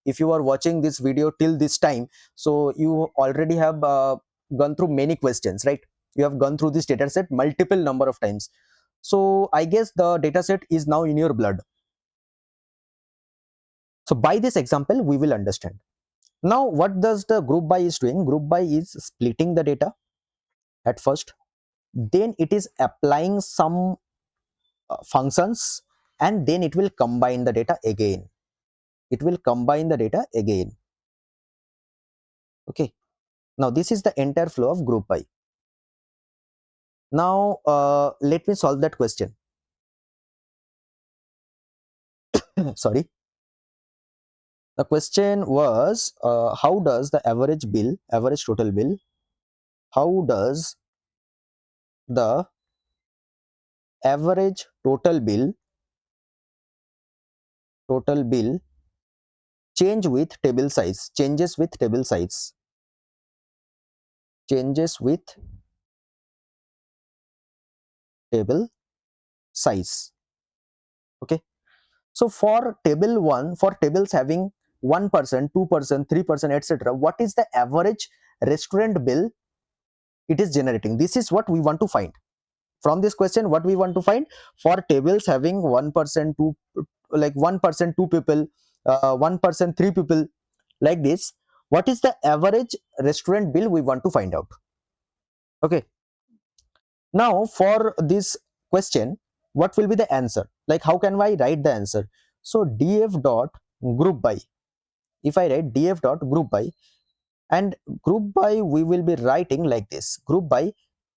if you are watching this video till this time, so you already have gone through many questions, right? You have gone through this data set multiple number of times. So I guess the data set is now in your blood. So by this example, we will understand. Now, what does the group by is doing? Group by is splitting the data at first, then it is applying some functions, and then it will combine the data again. It will combine the data again. Okay. Now, this is the entire flow of group by. Now, let me solve that question. Sorry. The question was, how does the average bill, average total bill, how does the average total bill change with table size, changes with table size, changes with table size. Okay. So for table 1, for tables having 1%, 2%, 3%, etc., what is the average restaurant bill it is generating? This is what we want to find. From this question, what we want to find, for tables having 1%, 2, like 1%, 2 people, 1%, 3 people, like this, what is the average restaurant bill we want to find out. Okay. Now for this question, what will be the answer? Like how can I write the answer? So df dot group by, if I write df dot group by, and group by we will be writing like this, group by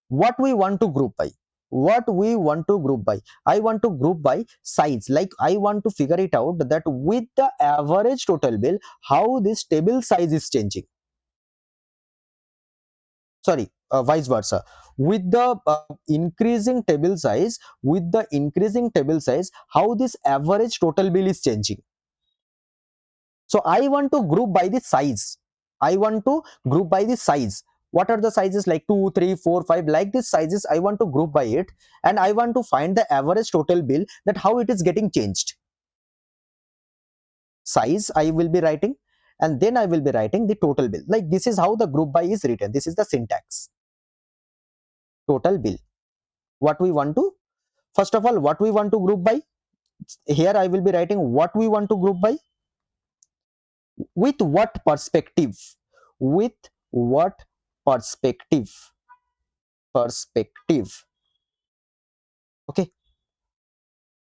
what we want to group by, what we want to group by. I want to group by size, like I want to figure it out that with the average total bill, how this table size is changing. Sorry, vice versa, with the increasing table size, with the increasing table size, how this average total bill is changing. So I want to group by the size, I want to group by the size. What are the sizes? Like 2, 3, 4, 5, like these sizes I want to group by it, and I want to find the average total bill, that how it is getting changed. Size I will be writing, and then I will be writing the total bill. Like this is how the group by is written. This is the syntax. Total bill, what we want to, first of all, what we want to group by, here I will be writing what we want to group by, with what perspective, with what perspective, perspective. Okay.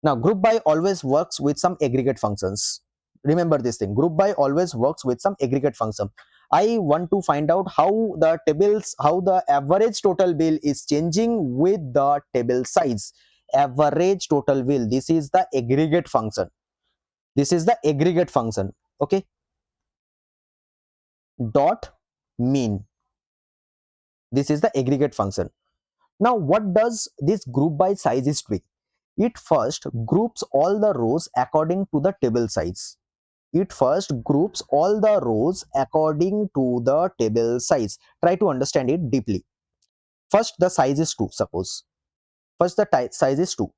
Now group by always works with some aggregate functions. Remember this thing, group by always works with some aggregate function. I want to find out how the tables, how the average total bill is changing with the table size. Average total bill, this is the aggregate function, this is the aggregate function. Okay. Dot mean, this is the aggregate function. Now what does this group by size is doing? It first groups all the rows according to the table size. It first groups all the rows according to the table size. Try to understand it deeply. First the size is 2, suppose. First the size is 2.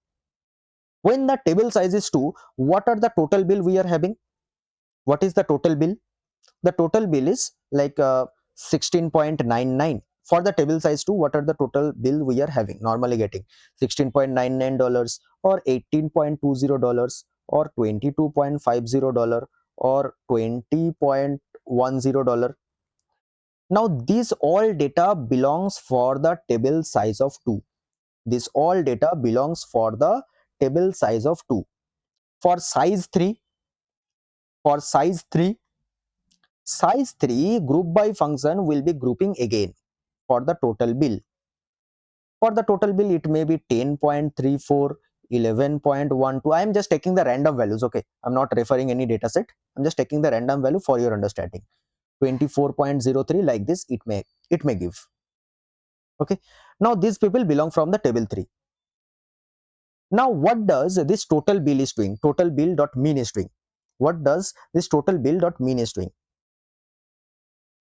When the table size is 2, what are the total bill we are having? What is the total bill? The total bill is like 16.99. For the table size 2, what are the total bill we are having, normally getting? $16.99 or $18.20 or $22.50 or $20.10. Now these all data belongs for the table size of 2. This all data belongs for the table size of 2. For size 3, for size 3, size 3 group by function will be grouping again for the total bill. For the total bill, it may be 10.34, 11.12. I am just taking the random values. Okay, I'm not referring any data set. I'm just taking the random value for your understanding. 24.03, like this it may give. Okay, now these people belong from the table 3. Now what does this total bill is doing? Total bill dot mean is doing. What does this total bill dot mean is doing?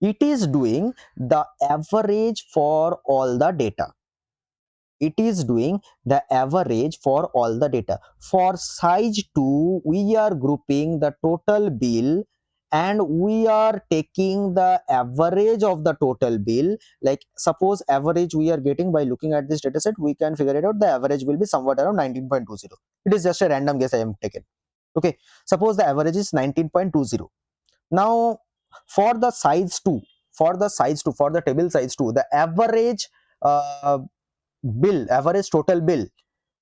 It is doing the average for all the data. It is doing the average for all the data. For size 2, we are grouping the total bill and we are taking the average of the total bill. Like suppose average we are getting by looking at this data set, we can figure it out. The average will be somewhat around 19.20. It is just a random guess I am taken. Okay, suppose the average is 19.20. Now for the size 2, for the table size 2, the average total bill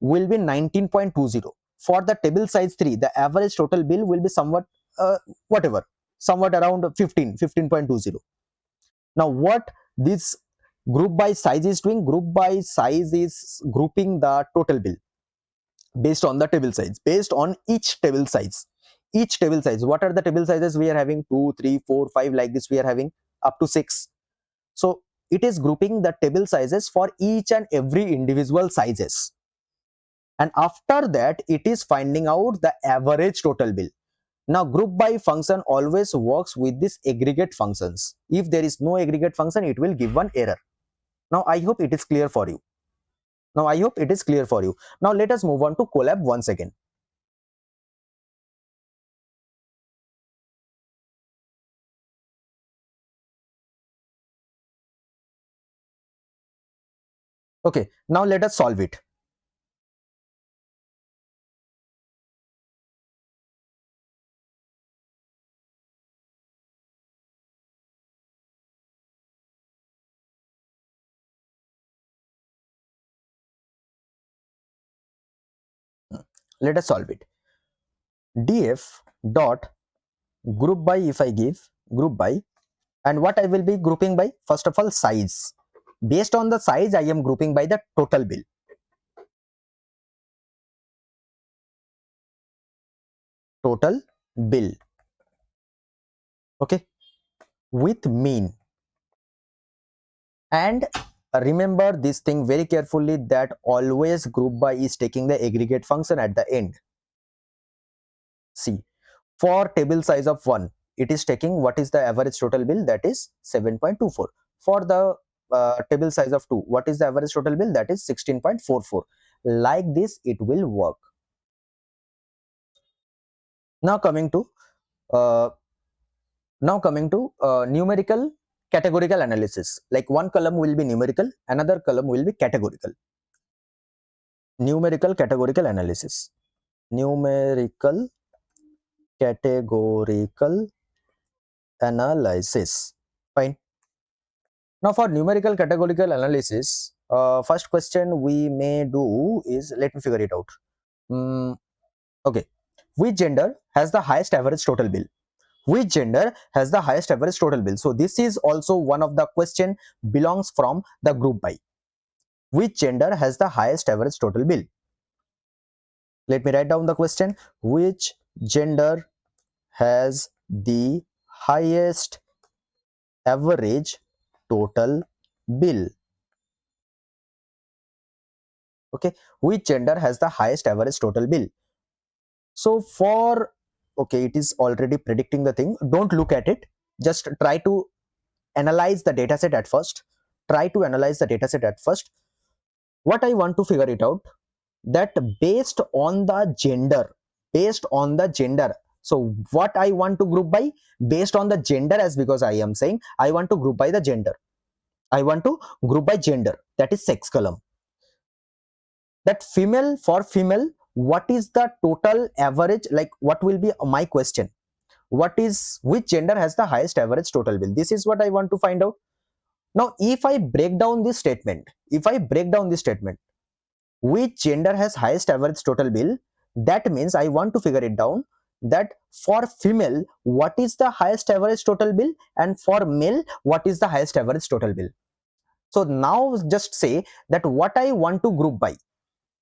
will be 19.20. For the table size 3, the average total bill will be somewhat whatever, somewhat around 15.20. Now what this group by size is doing? Group by size is grouping the total bill based on the table size, based on each table size. What are the table sizes we are having? 2, 3, 4, 5, like this we are having up to 6. So it is grouping the table sizes for each and every individual sizes, and after that it is finding out the average total bill. Now group by function always works with this aggregate functions. If there is no aggregate function, it will give one error. Now I hope it is clear for you. Now let us move on to Colab once again. Okay, now let us solve it. Let us solve it. Df dot group by, if I give group by, and what I will be grouping by? First of all, size. Based on the size, I am grouping by the total bill. Total bill. Okay, with mean. And remember this thing very carefully, that always group by is taking the aggregate function at the end. See, for table size of 1, it is taking what is the average total bill? That is 7.24. For the table size of 2, what is the average total bill? That is 16.44. Like this it will work. Now coming to numerical categorical analysis. Like one column will be numerical, another column will be categorical. Numerical categorical analysis. Numerical categorical analysis. Fine. Now for numerical categorical analysis, first question we may do is, let me figure it out. Okay, which gender has the highest average total bill? Which gender has the highest average total bill? So this is also one of the question belongs from the group by. Which gender has the highest average total bill? Let me write down the question. Which gender has the highest average total bill? Okay, which gender has the highest average total bill? So for, okay, it is already predicting the thing. Don't look at it, just try to analyze the dataset at first. What I want to figure it out, that based on the gender, so what I want to group by? Based on the gender, as because I am saying I want to group by the gender. That is sex column. That female, for female, what is the total average? Like what will be my question? Which gender has the highest average total bill? This is what I want to find out. Now if I break down this statement, which gender has highest average total bill, that means I want to figure it down, that for female what is the highest average total bill, and for male what is the highest average total bill. So now just say that what I want to group by.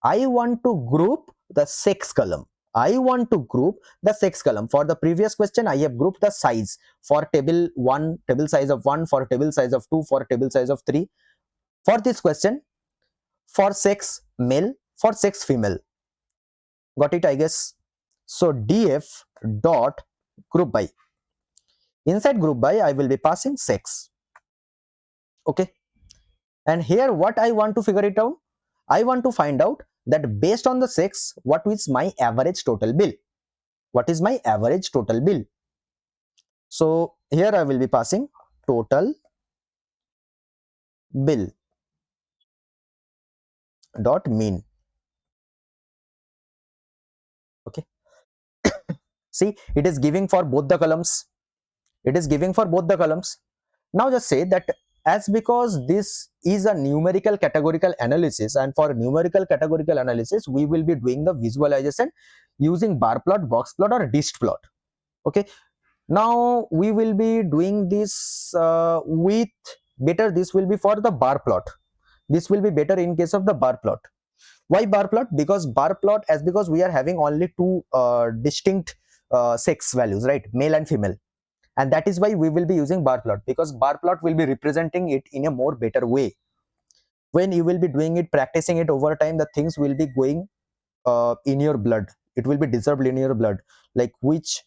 I want to group the sex column. I want to group the sex column. For the previous question, I have grouped the size for table 1, table size of 1, for table size of 2, for table size of 3. For this question, for sex male, for sex female. Got it, I guess. So df dot group by. Inside group by, I will be passing sex. Okay. And here what I want to figure it out, I want to find out that based on the sex, what is my average total bill? What is my average total bill? So here I will be passing total bill dot mean. Okay. See, it is giving for both the columns. It is giving for both the columns. Now just say that as because this is a numerical categorical analysis, and for numerical categorical analysis, we will be doing the visualization using bar plot, box plot or dist plot. Okay. Now we will be doing this with better, this will be for the bar plot. This will be better in case of the bar plot. Why bar plot? Because bar plot, as because we are having only two distinct sex values, right, male and female, and that is why we will be using bar plot, because bar plot will be representing it in a more better way. When you will be doing it, practicing it over time, the things will be going in your blood. It will be dissolved in your blood, like which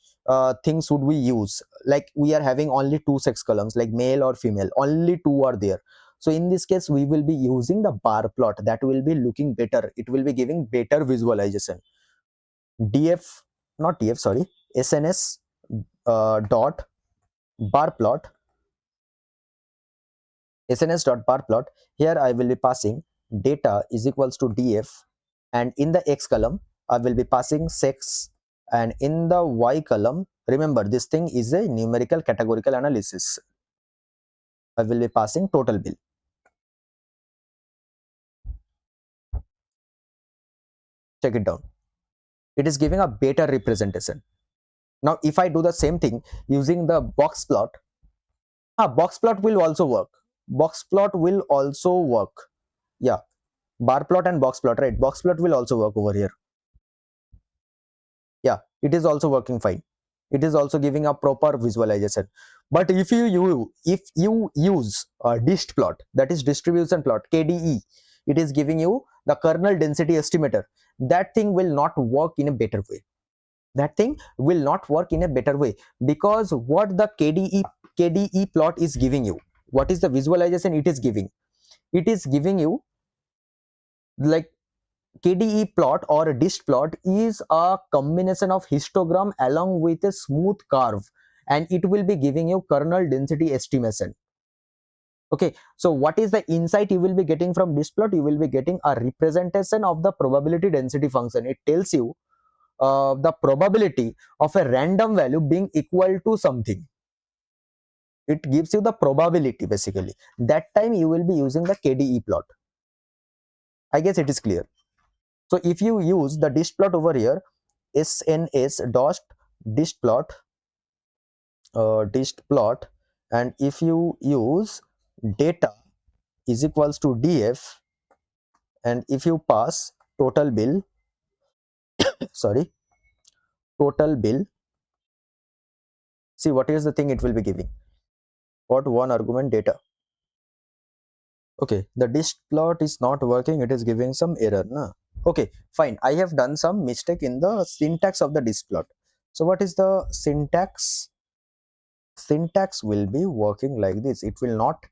things should we use. Like we are having only two sex columns, like male or female, only two are there. So in this case we will be using the bar plot. That will be looking better, it will be giving better visualization. Df, not df, sorry, sns dot bar plot, sns dot bar plot. Here I will be passing data is equals to df, and in the x column I will be passing sex, and in the y column, remember this thing is a numerical categorical analysis, I will be passing total bill. Check it down, it is giving a better representation. Now if I do the same thing using the box plot, box plot will also work, box plot will also work. Yeah, bar plot and box plot, right, box plot will also work over here. Yeah, it is also working fine, it is also giving a proper visualization. But if you use a dist plot, that is distribution plot, kde, it is giving you the kernel density estimator. That thing will not work in a better way, that thing will not work in a better way, because what the kde plot is giving you, what is the visualization it is giving, it is giving you like KDE plot or a dist plot is a combination of histogram along with a smooth curve, and it will be giving you kernel density estimation. Okay, so what is the insight you will be getting from dist plot? You will be getting a representation of the probability density function. It tells you the probability of a random value being equal to something. It gives you the probability basically. That time you will be using the KDE plot. I guess it is clear. So if you use the dist plot over here, sns dot dist plot, and if you use data is equals to df, and if you pass total bill, sorry, total bill, see what is the thing it will be giving, what one argument data. Okay, the dist plot is not working, it is giving some error, na? Okay, fine, I have done some mistake in the syntax of the dist plot. So what is the syntax? Syntax will be working like this. It will not,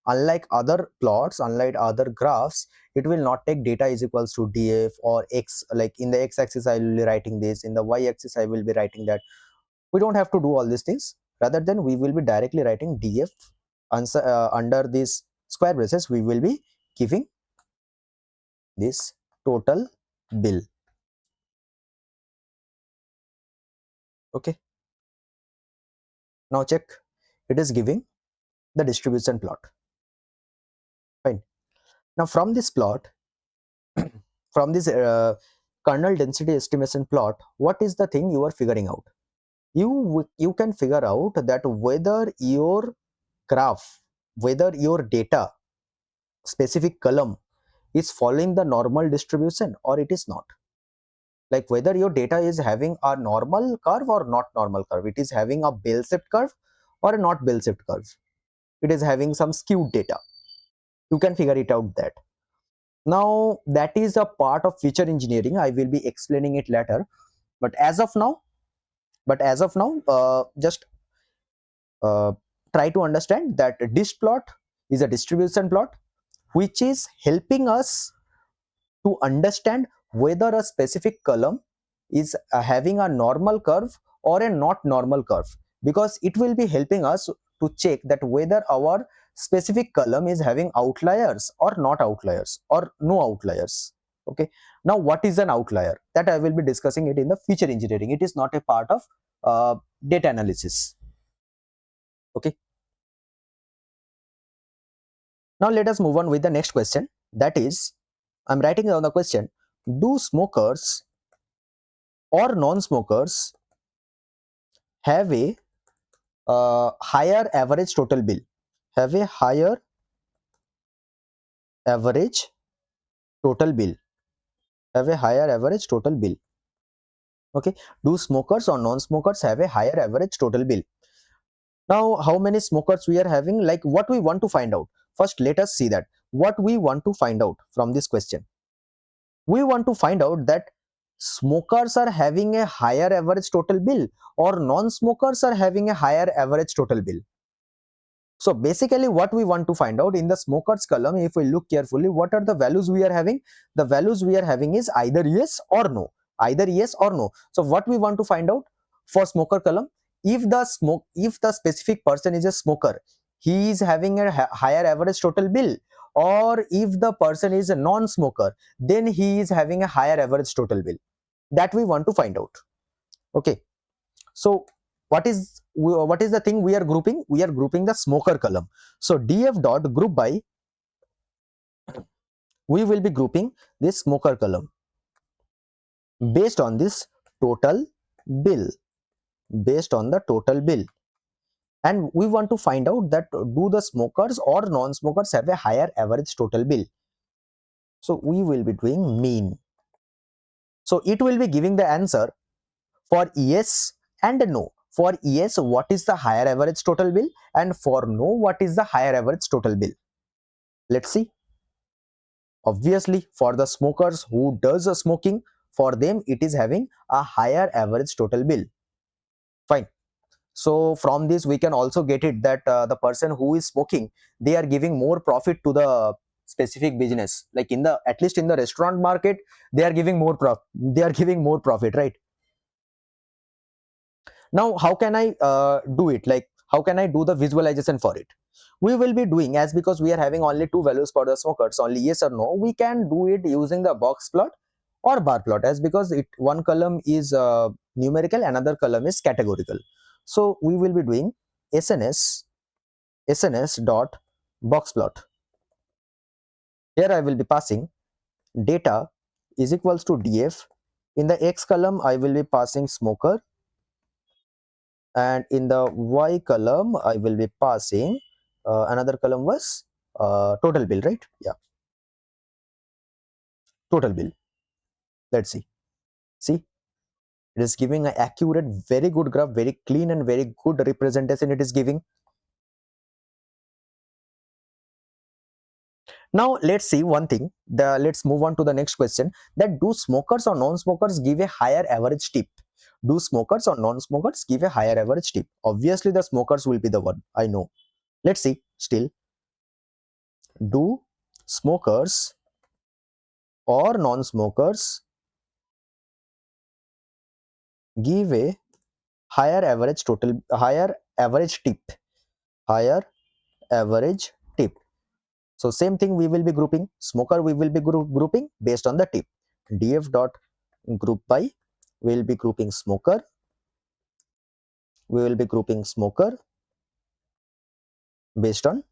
unlike other plots, unlike other graphs, it will not take data is equals to df or x, like in the x-axis I will be writing this, in the y-axis I will be writing that. We don't have to do all these things. Rather than we will be directly writing df answer, under this square braces we will be giving this total bill. Okay, now check, it is giving the distribution plot. Fine. Now from this plot, from this kernel density estimation plot, what is the thing you are figuring out? You can figure out that whether your graph, whether your data specific column is following the normal distribution or it is not. Like whether your data is having a normal curve or not normal curve, it is having a bell-shaped curve or a not bell-shaped curve, it is having some skewed data. You can figure it out that. Now that is a part of feature engineering. I will be explaining it later, but as of now, just uh, try to understand that disk plot is a distribution plot which is helping us to understand whether a specific column is having a normal curve or a not normal curve, because it will be helping us to check that whether our specific column is having outliers or not outliers or no outliers. Okay, now what is an outlier? That I will be discussing it in the feature engineering. It is not a part of data analysis. Okay, now let us move on with the next question. That is, I'm writing down the question: do smokers or non-smokers have a higher average total bill? Have a higher average total bill? Have a higher average total bill? Okay, do smokers or non-smokers have a higher average total bill? Now, how many smokers we are having? Like what we want to find out. First, let us see that what we want to find out from this question. We want to find out that smokers are having a higher average total bill or non-smokers are having a higher average total bill. So basically what we want to find out in the smokers column, if we look carefully, what are the values we are having? The values we are having is either yes or no, either yes or no. So what we want to find out for smoker column, if the specific person is a smoker, he is having a higher average total bill, or if the person is a non-smoker, then he is having a higher average total bill. That we want to find out. Okay, so what is the thing we are grouping? We are grouping the smoker column. So df dot group by, we will be grouping this smoker column based on this total bill, based on the total bill. And we want to find out that do the smokers or non-smokers have a higher average total bill. So we will be doing mean. So it will be giving the answer for yes and no. For yes, what is the higher average total bill, and for no, what is the higher average total bill? Let's see. Obviously, for the smokers who does a smoking, for them it is having a higher average total bill. Fine. So from this we can also get it that the person who is smoking, they are giving more profit to the specific business. Like in the, at least in the restaurant market, they are giving more profit, right? Now how can I do it? Like how can I do the visualization for it? We will be doing, as because we are having only two values for the smokers, only yes or no, we can do it using the box plot or bar plot, as because it one column is numerical, another column is categorical. So we will be doing sns dot box plot. Here I will be passing data is equals to df. In the x column I will be passing smoker, and in the y column I will be passing another column was total bill, right? Yeah, total bill. Let's see, it is giving an accurate, very good graph, very clean and very good representation it is giving. Now let's see one thing, let's move on to the next question, that do smokers or non-smokers give a higher average tip? Do smokers or non-smokers give a higher average tip? Obviously the smokers will be the one, I know. Let's see. Still, do smokers or non-smokers give a higher average total, higher average tip, higher average tip? So same thing, we will be grouping smoker, we will be grouping based on the tip. Df dot group by, we will be grouping smoker, we will be grouping smoker based on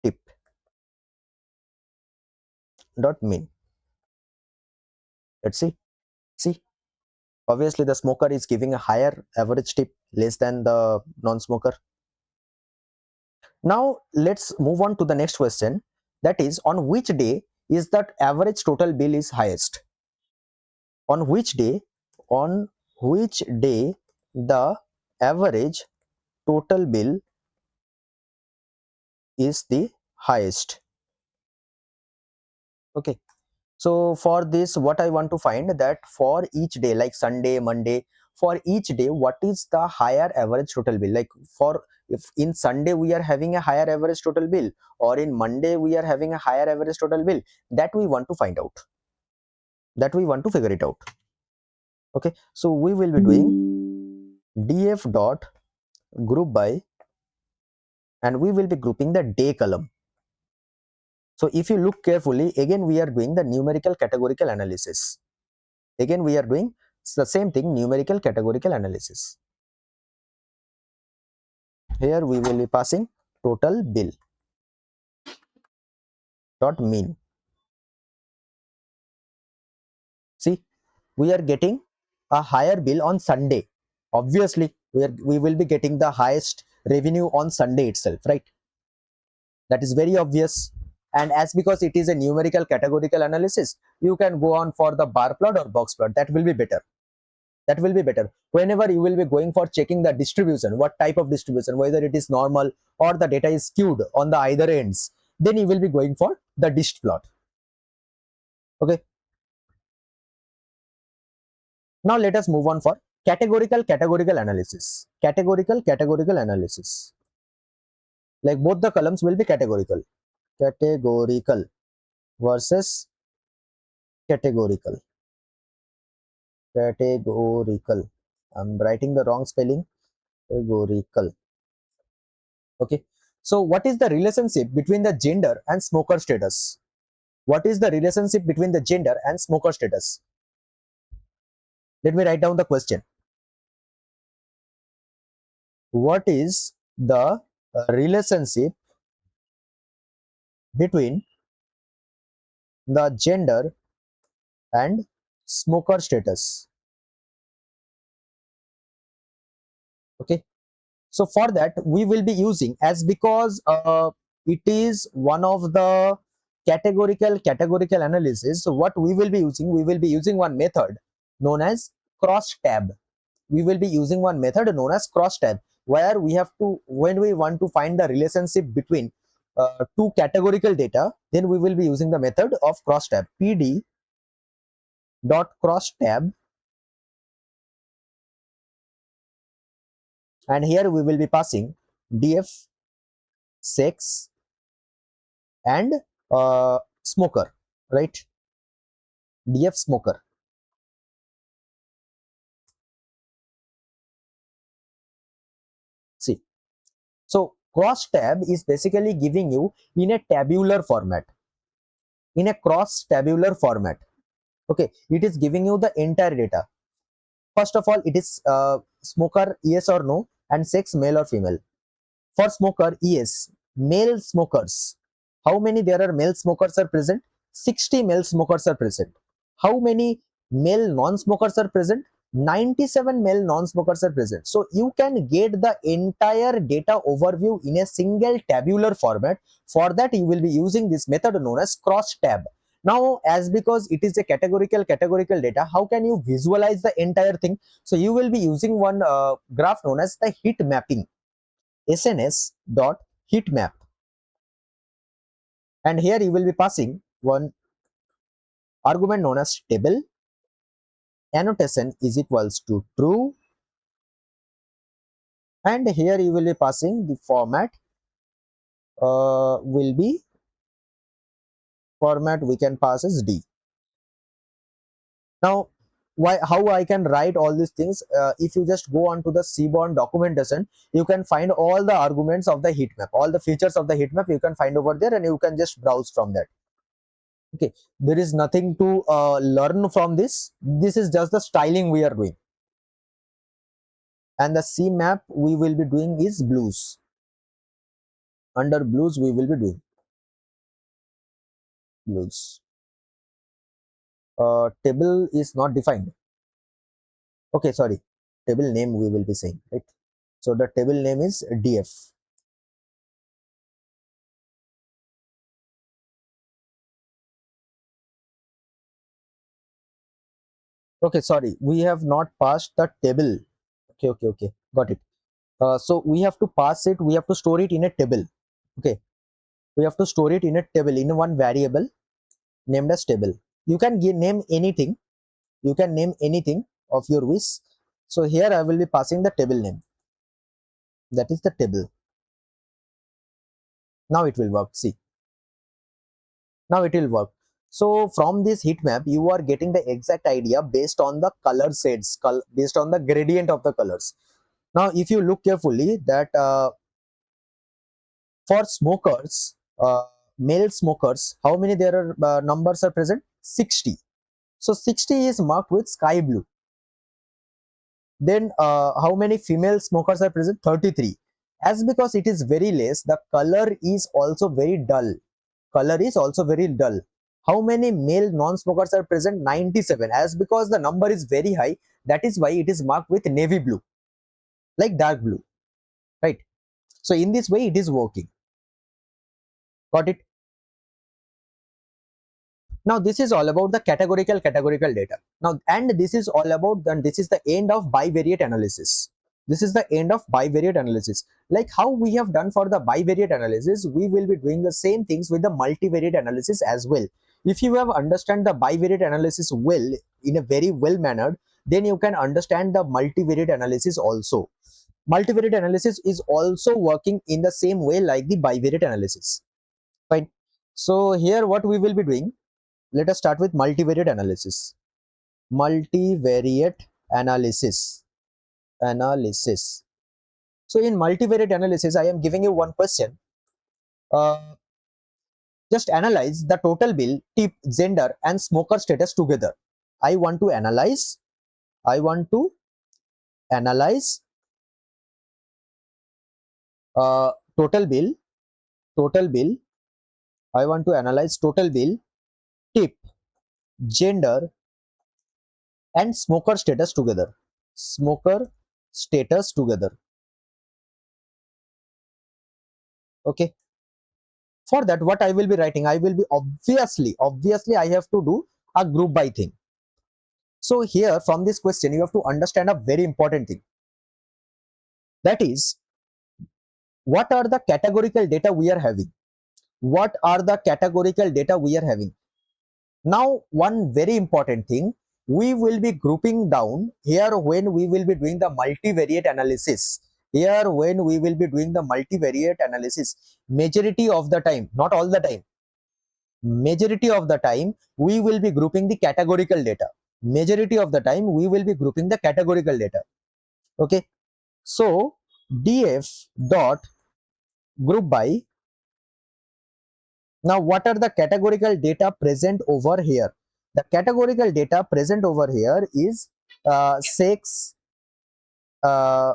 tip dot mean. Let's see, obviously the smoker is giving a higher average tip, less than the non-smoker. Now let's move on to the next question. That is, on which day is that average total bill is highest? On which day? On which day the average total bill is the highest? Okay. So for this, what I want to find that for each day, like Sunday, Monday, for each day, what is the higher average total bill? Like for if in Sunday we are having a higher average total bill, or in Monday we are having a higher average total bill, that we want to find out. That we want to figure it out. Okay. So we will be doing df dot group by, and we will be grouping the day column. So if you look carefully, again we are doing the numerical categorical analysis. Again we are doing the same thing, numerical categorical analysis. Here we will be passing total bill dot mean. See, we are getting a higher bill on Sunday. Obviously, we will be getting the highest revenue on Sunday itself, right? That is very obvious. And as because it is a numerical categorical analysis, you can go on for the bar plot or box plot. That will be better. That will be better. Whenever you will be going for checking the distribution, what type of distribution, whether it is normal or the data is skewed on the either ends, then you will be going for the dist plot. Okay. Now let us move on for categorical analysis. Categorical analysis. Like both the columns will be categorical. Categorical versus categorical. Categorical. I'm writing the wrong spelling. Categorical. Okay. So what is the relationship between the gender and smoker status? What is the relationship between the gender and smoker status? Let me write down the question. What is the relationship between the gender and smoker status? Okay. So for that we will be using, as because it is one of the categorical analysis, so what we will be using one method known as cross tab. We will be using one method known as cross tab, where we have to, when we want to find the relationship between two categorical data, then we will be using the method of cross tab. Pd dot cross tab, and here we will be passing df sex and smoker, right? Df smoker. See, so cross tab is basically giving you in a tabular format, in a cross tabular format. Okay, it is giving you the entire data. First of all, it is smoker yes or no, and sex male or female. For smoker, yes, male smokers. How many there are male smokers are present? 60 male smokers are present. How many male non-smokers are present? 97 male non-smokers are present. So you can get the entire data overview in a single tabular format. For that, you will be using this method known as cross tab. Now, as because it is a categorical data, how can you visualize the entire thing? So you will be using one graph known as the heat mapping. SNS dot heat map, and here you will be passing one argument known as table. Annotation is equals to true, and here you will be passing the format will be format we can pass as D. Now how I can write all these things, if you just go on to the Seaborn documentation, you can find all the arguments of the heat map, all the features of the heat map you can find over there, and you can just browse from that. Okay, there is nothing to learn from this. This is just the styling we are doing, and the C map we will be doing is blues. Under blues we will be doing blues. Table is not defined. Okay, sorry, table name we will be saying, right? So the table name is df. Okay, sorry, we have not passed the table. Okay, okay, okay, got it. So we have to pass it, we have to store it in a table. Okay, we have to store it in a table, in one variable named as table. You can name anything, you can name anything of your wish. So here I will be passing the table name, that is the table. Now it will work, see, now it will work. So from this heat map you are getting the exact idea based on the color shades, based on the gradient of the colors. Now if you look carefully that for smokers, male smokers, how many there are numbers are present? 60. So 60 is marked with sky blue. Then how many female smokers are present? 33. As because it is very less, the color is also very dull. Color is also very dull. How many male non-smokers are present? 97. As because the number is very high, that is why it is marked with navy blue, like dark blue, right? So in this way it is working. Got it? Now this is all about the categorical data. Now, and this is all about, and this is the end of bivariate analysis. This is the end of bivariate analysis. Like how we have done for the bivariate analysis, we will be doing the same things with the multivariate analysis as well. If you have understand the bivariate analysis well, in a very well mannered, then you can understand the multivariate analysis also. Multivariate analysis is also working in the same way like the bivariate analysis. Fine. So here what we will be doing, let us start with multivariate analysis. Multivariate analysis. Analysis. So in multivariate analysis, I am giving you one question. Uh, just analyze the total bill, tip, gender, and smoker status together. I want to analyze. I want to analyze total bill. Total bill. I want to analyze total bill, tip, gender, and smoker status together. Smoker status together. Okay. For that, what I will be writing, I will be obviously I have to do a group by thing. So here from this question you have to understand a very important thing, that is, what are the categorical data we are having. What are the categorical data we are having? Now one very important thing, we will be grouping down here when we will be doing the multivariate analysis. Here when we will be doing the multivariate analysis, majority of the time, not all the time, majority of the time we will be grouping the categorical data. Majority of the time we will be grouping the categorical data. Okay, so df dot group by. Now what are the categorical data present over here? The categorical data present over here is sex, uh,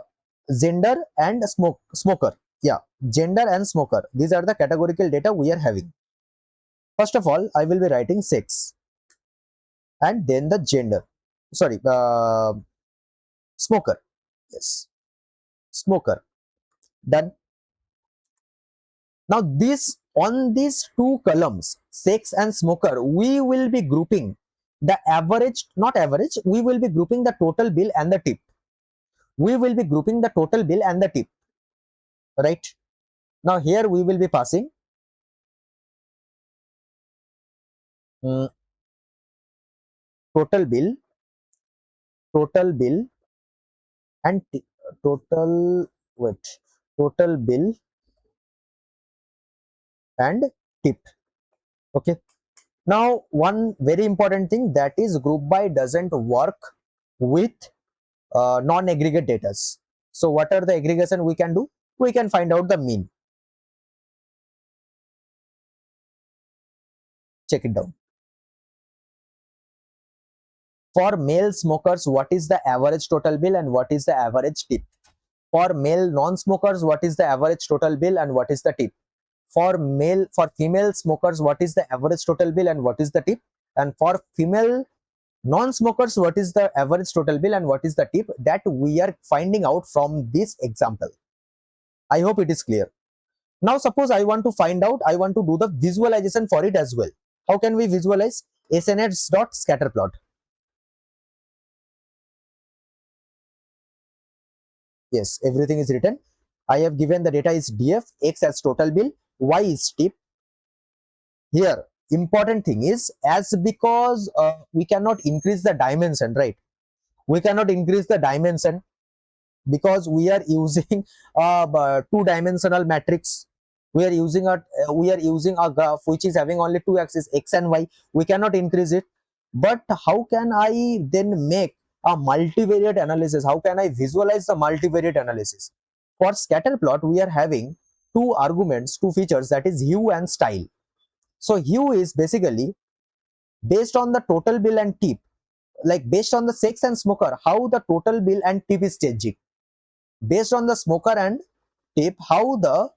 gender, and smoker. Yeah, gender and smoker, these are the categorical data we are having. First of all, I will be writing sex and then the gender, sorry, smoker. Yes, smoker. Done. Now this, on these two columns, sex and smoker, we will be grouping the average, not average, we will be grouping the total bill and the tip. We will be grouping the total bill and the tip, right? Now here we will be passing mm, total bill, total bill and total, wait, total bill and tip. Okay. Now one very important thing, that is group by doesn't work with non-aggregate data. So what are the aggregation we can do? We can find out the mean. Check it down. For male smokers, what is the average total bill and what is the average tip? For male non-smokers, what is the average total bill and what is the tip? For female smokers, what is the average total bill and what is the tip? And for female non-smokers, what is the average total bill and what is the tip? That we are finding out from this example. I hope it is clear. Now suppose I want to find out, I want to do the visualization for it as well. How can we visualize? SNX dot scatter plot. Yes, everything is written. I have given the data is df, x as total bill, y is tip. Here, important thing is, as because we cannot increase the dimension, right? We cannot increase the dimension because we are using a two-dimensional matrix. We are using a graph which is having only two axes, x and y. We cannot increase it. But how can I then make a multivariate analysis? How can I visualize the multivariate analysis? For scatter plot, we are having two arguments, two features, that is hue and style. So hue is basically based on the total bill and tip, like based on the sex and smoker, how the total bill and tip is changing. Based on the smoker and tip, how the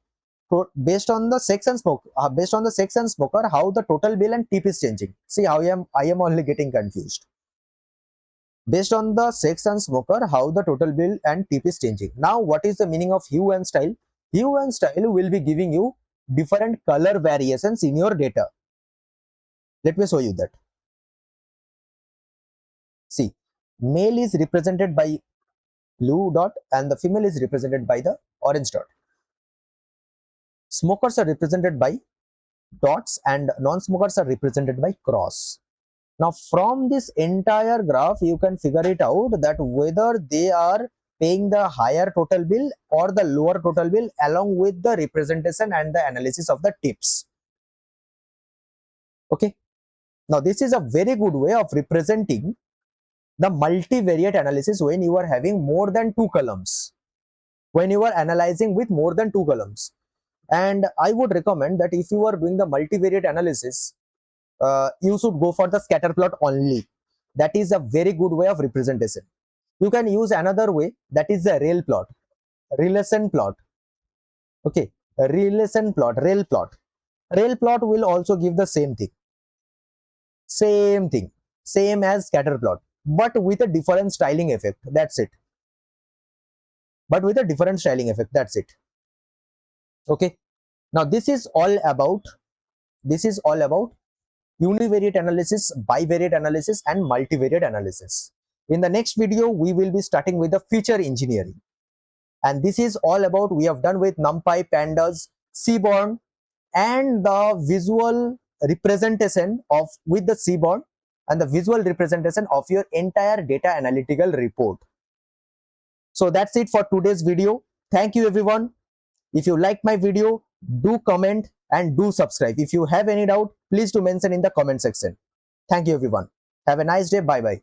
based on the sex and smoke based on the sex and smoker, how the total bill and tip is changing. See how I am only getting confused. Based on the sex and smoker, how the total bill and tip is changing. Now what is the meaning of hue and style? Hue and style will be giving you different color variations in your data. Let me show you that. See, male is represented by blue dot and the female is represented by the orange dot. Smokers are represented by dots and non-smokers are represented by cross. Now from this entire graph you can figure it out that whether they are paying the higher total bill or the lower total bill, along with the representation and the analysis of the tips. Okay, now this is a very good way of representing the multivariate analysis when you are having more than two columns, when you are analyzing with more than two columns. And I would recommend that if you are doing the multivariate analysis, you should go for the scatter plot only. That is a very good way of representation. You can use another way, that is the rel plot, relation plot. Okay, relation plot, rel plot. Rel plot will also give the same thing, same as scatter plot, but with a different styling effect. That's it. But with a different styling effect. That's it. Okay. Now this is all about univariate analysis, bivariate analysis, and multivariate analysis. In the next video, we will be starting with the feature engineering. And this is all about, we have done with NumPy, Pandas, Seaborn, and the visual representation of with the Seaborn and the visual representation of your entire data analytical report. So that's it for today's video. Thank you everyone. If you like my video, do comment and do subscribe. If you have any doubt, please do mention in the comment section. Thank you everyone. Have a nice day. Bye bye.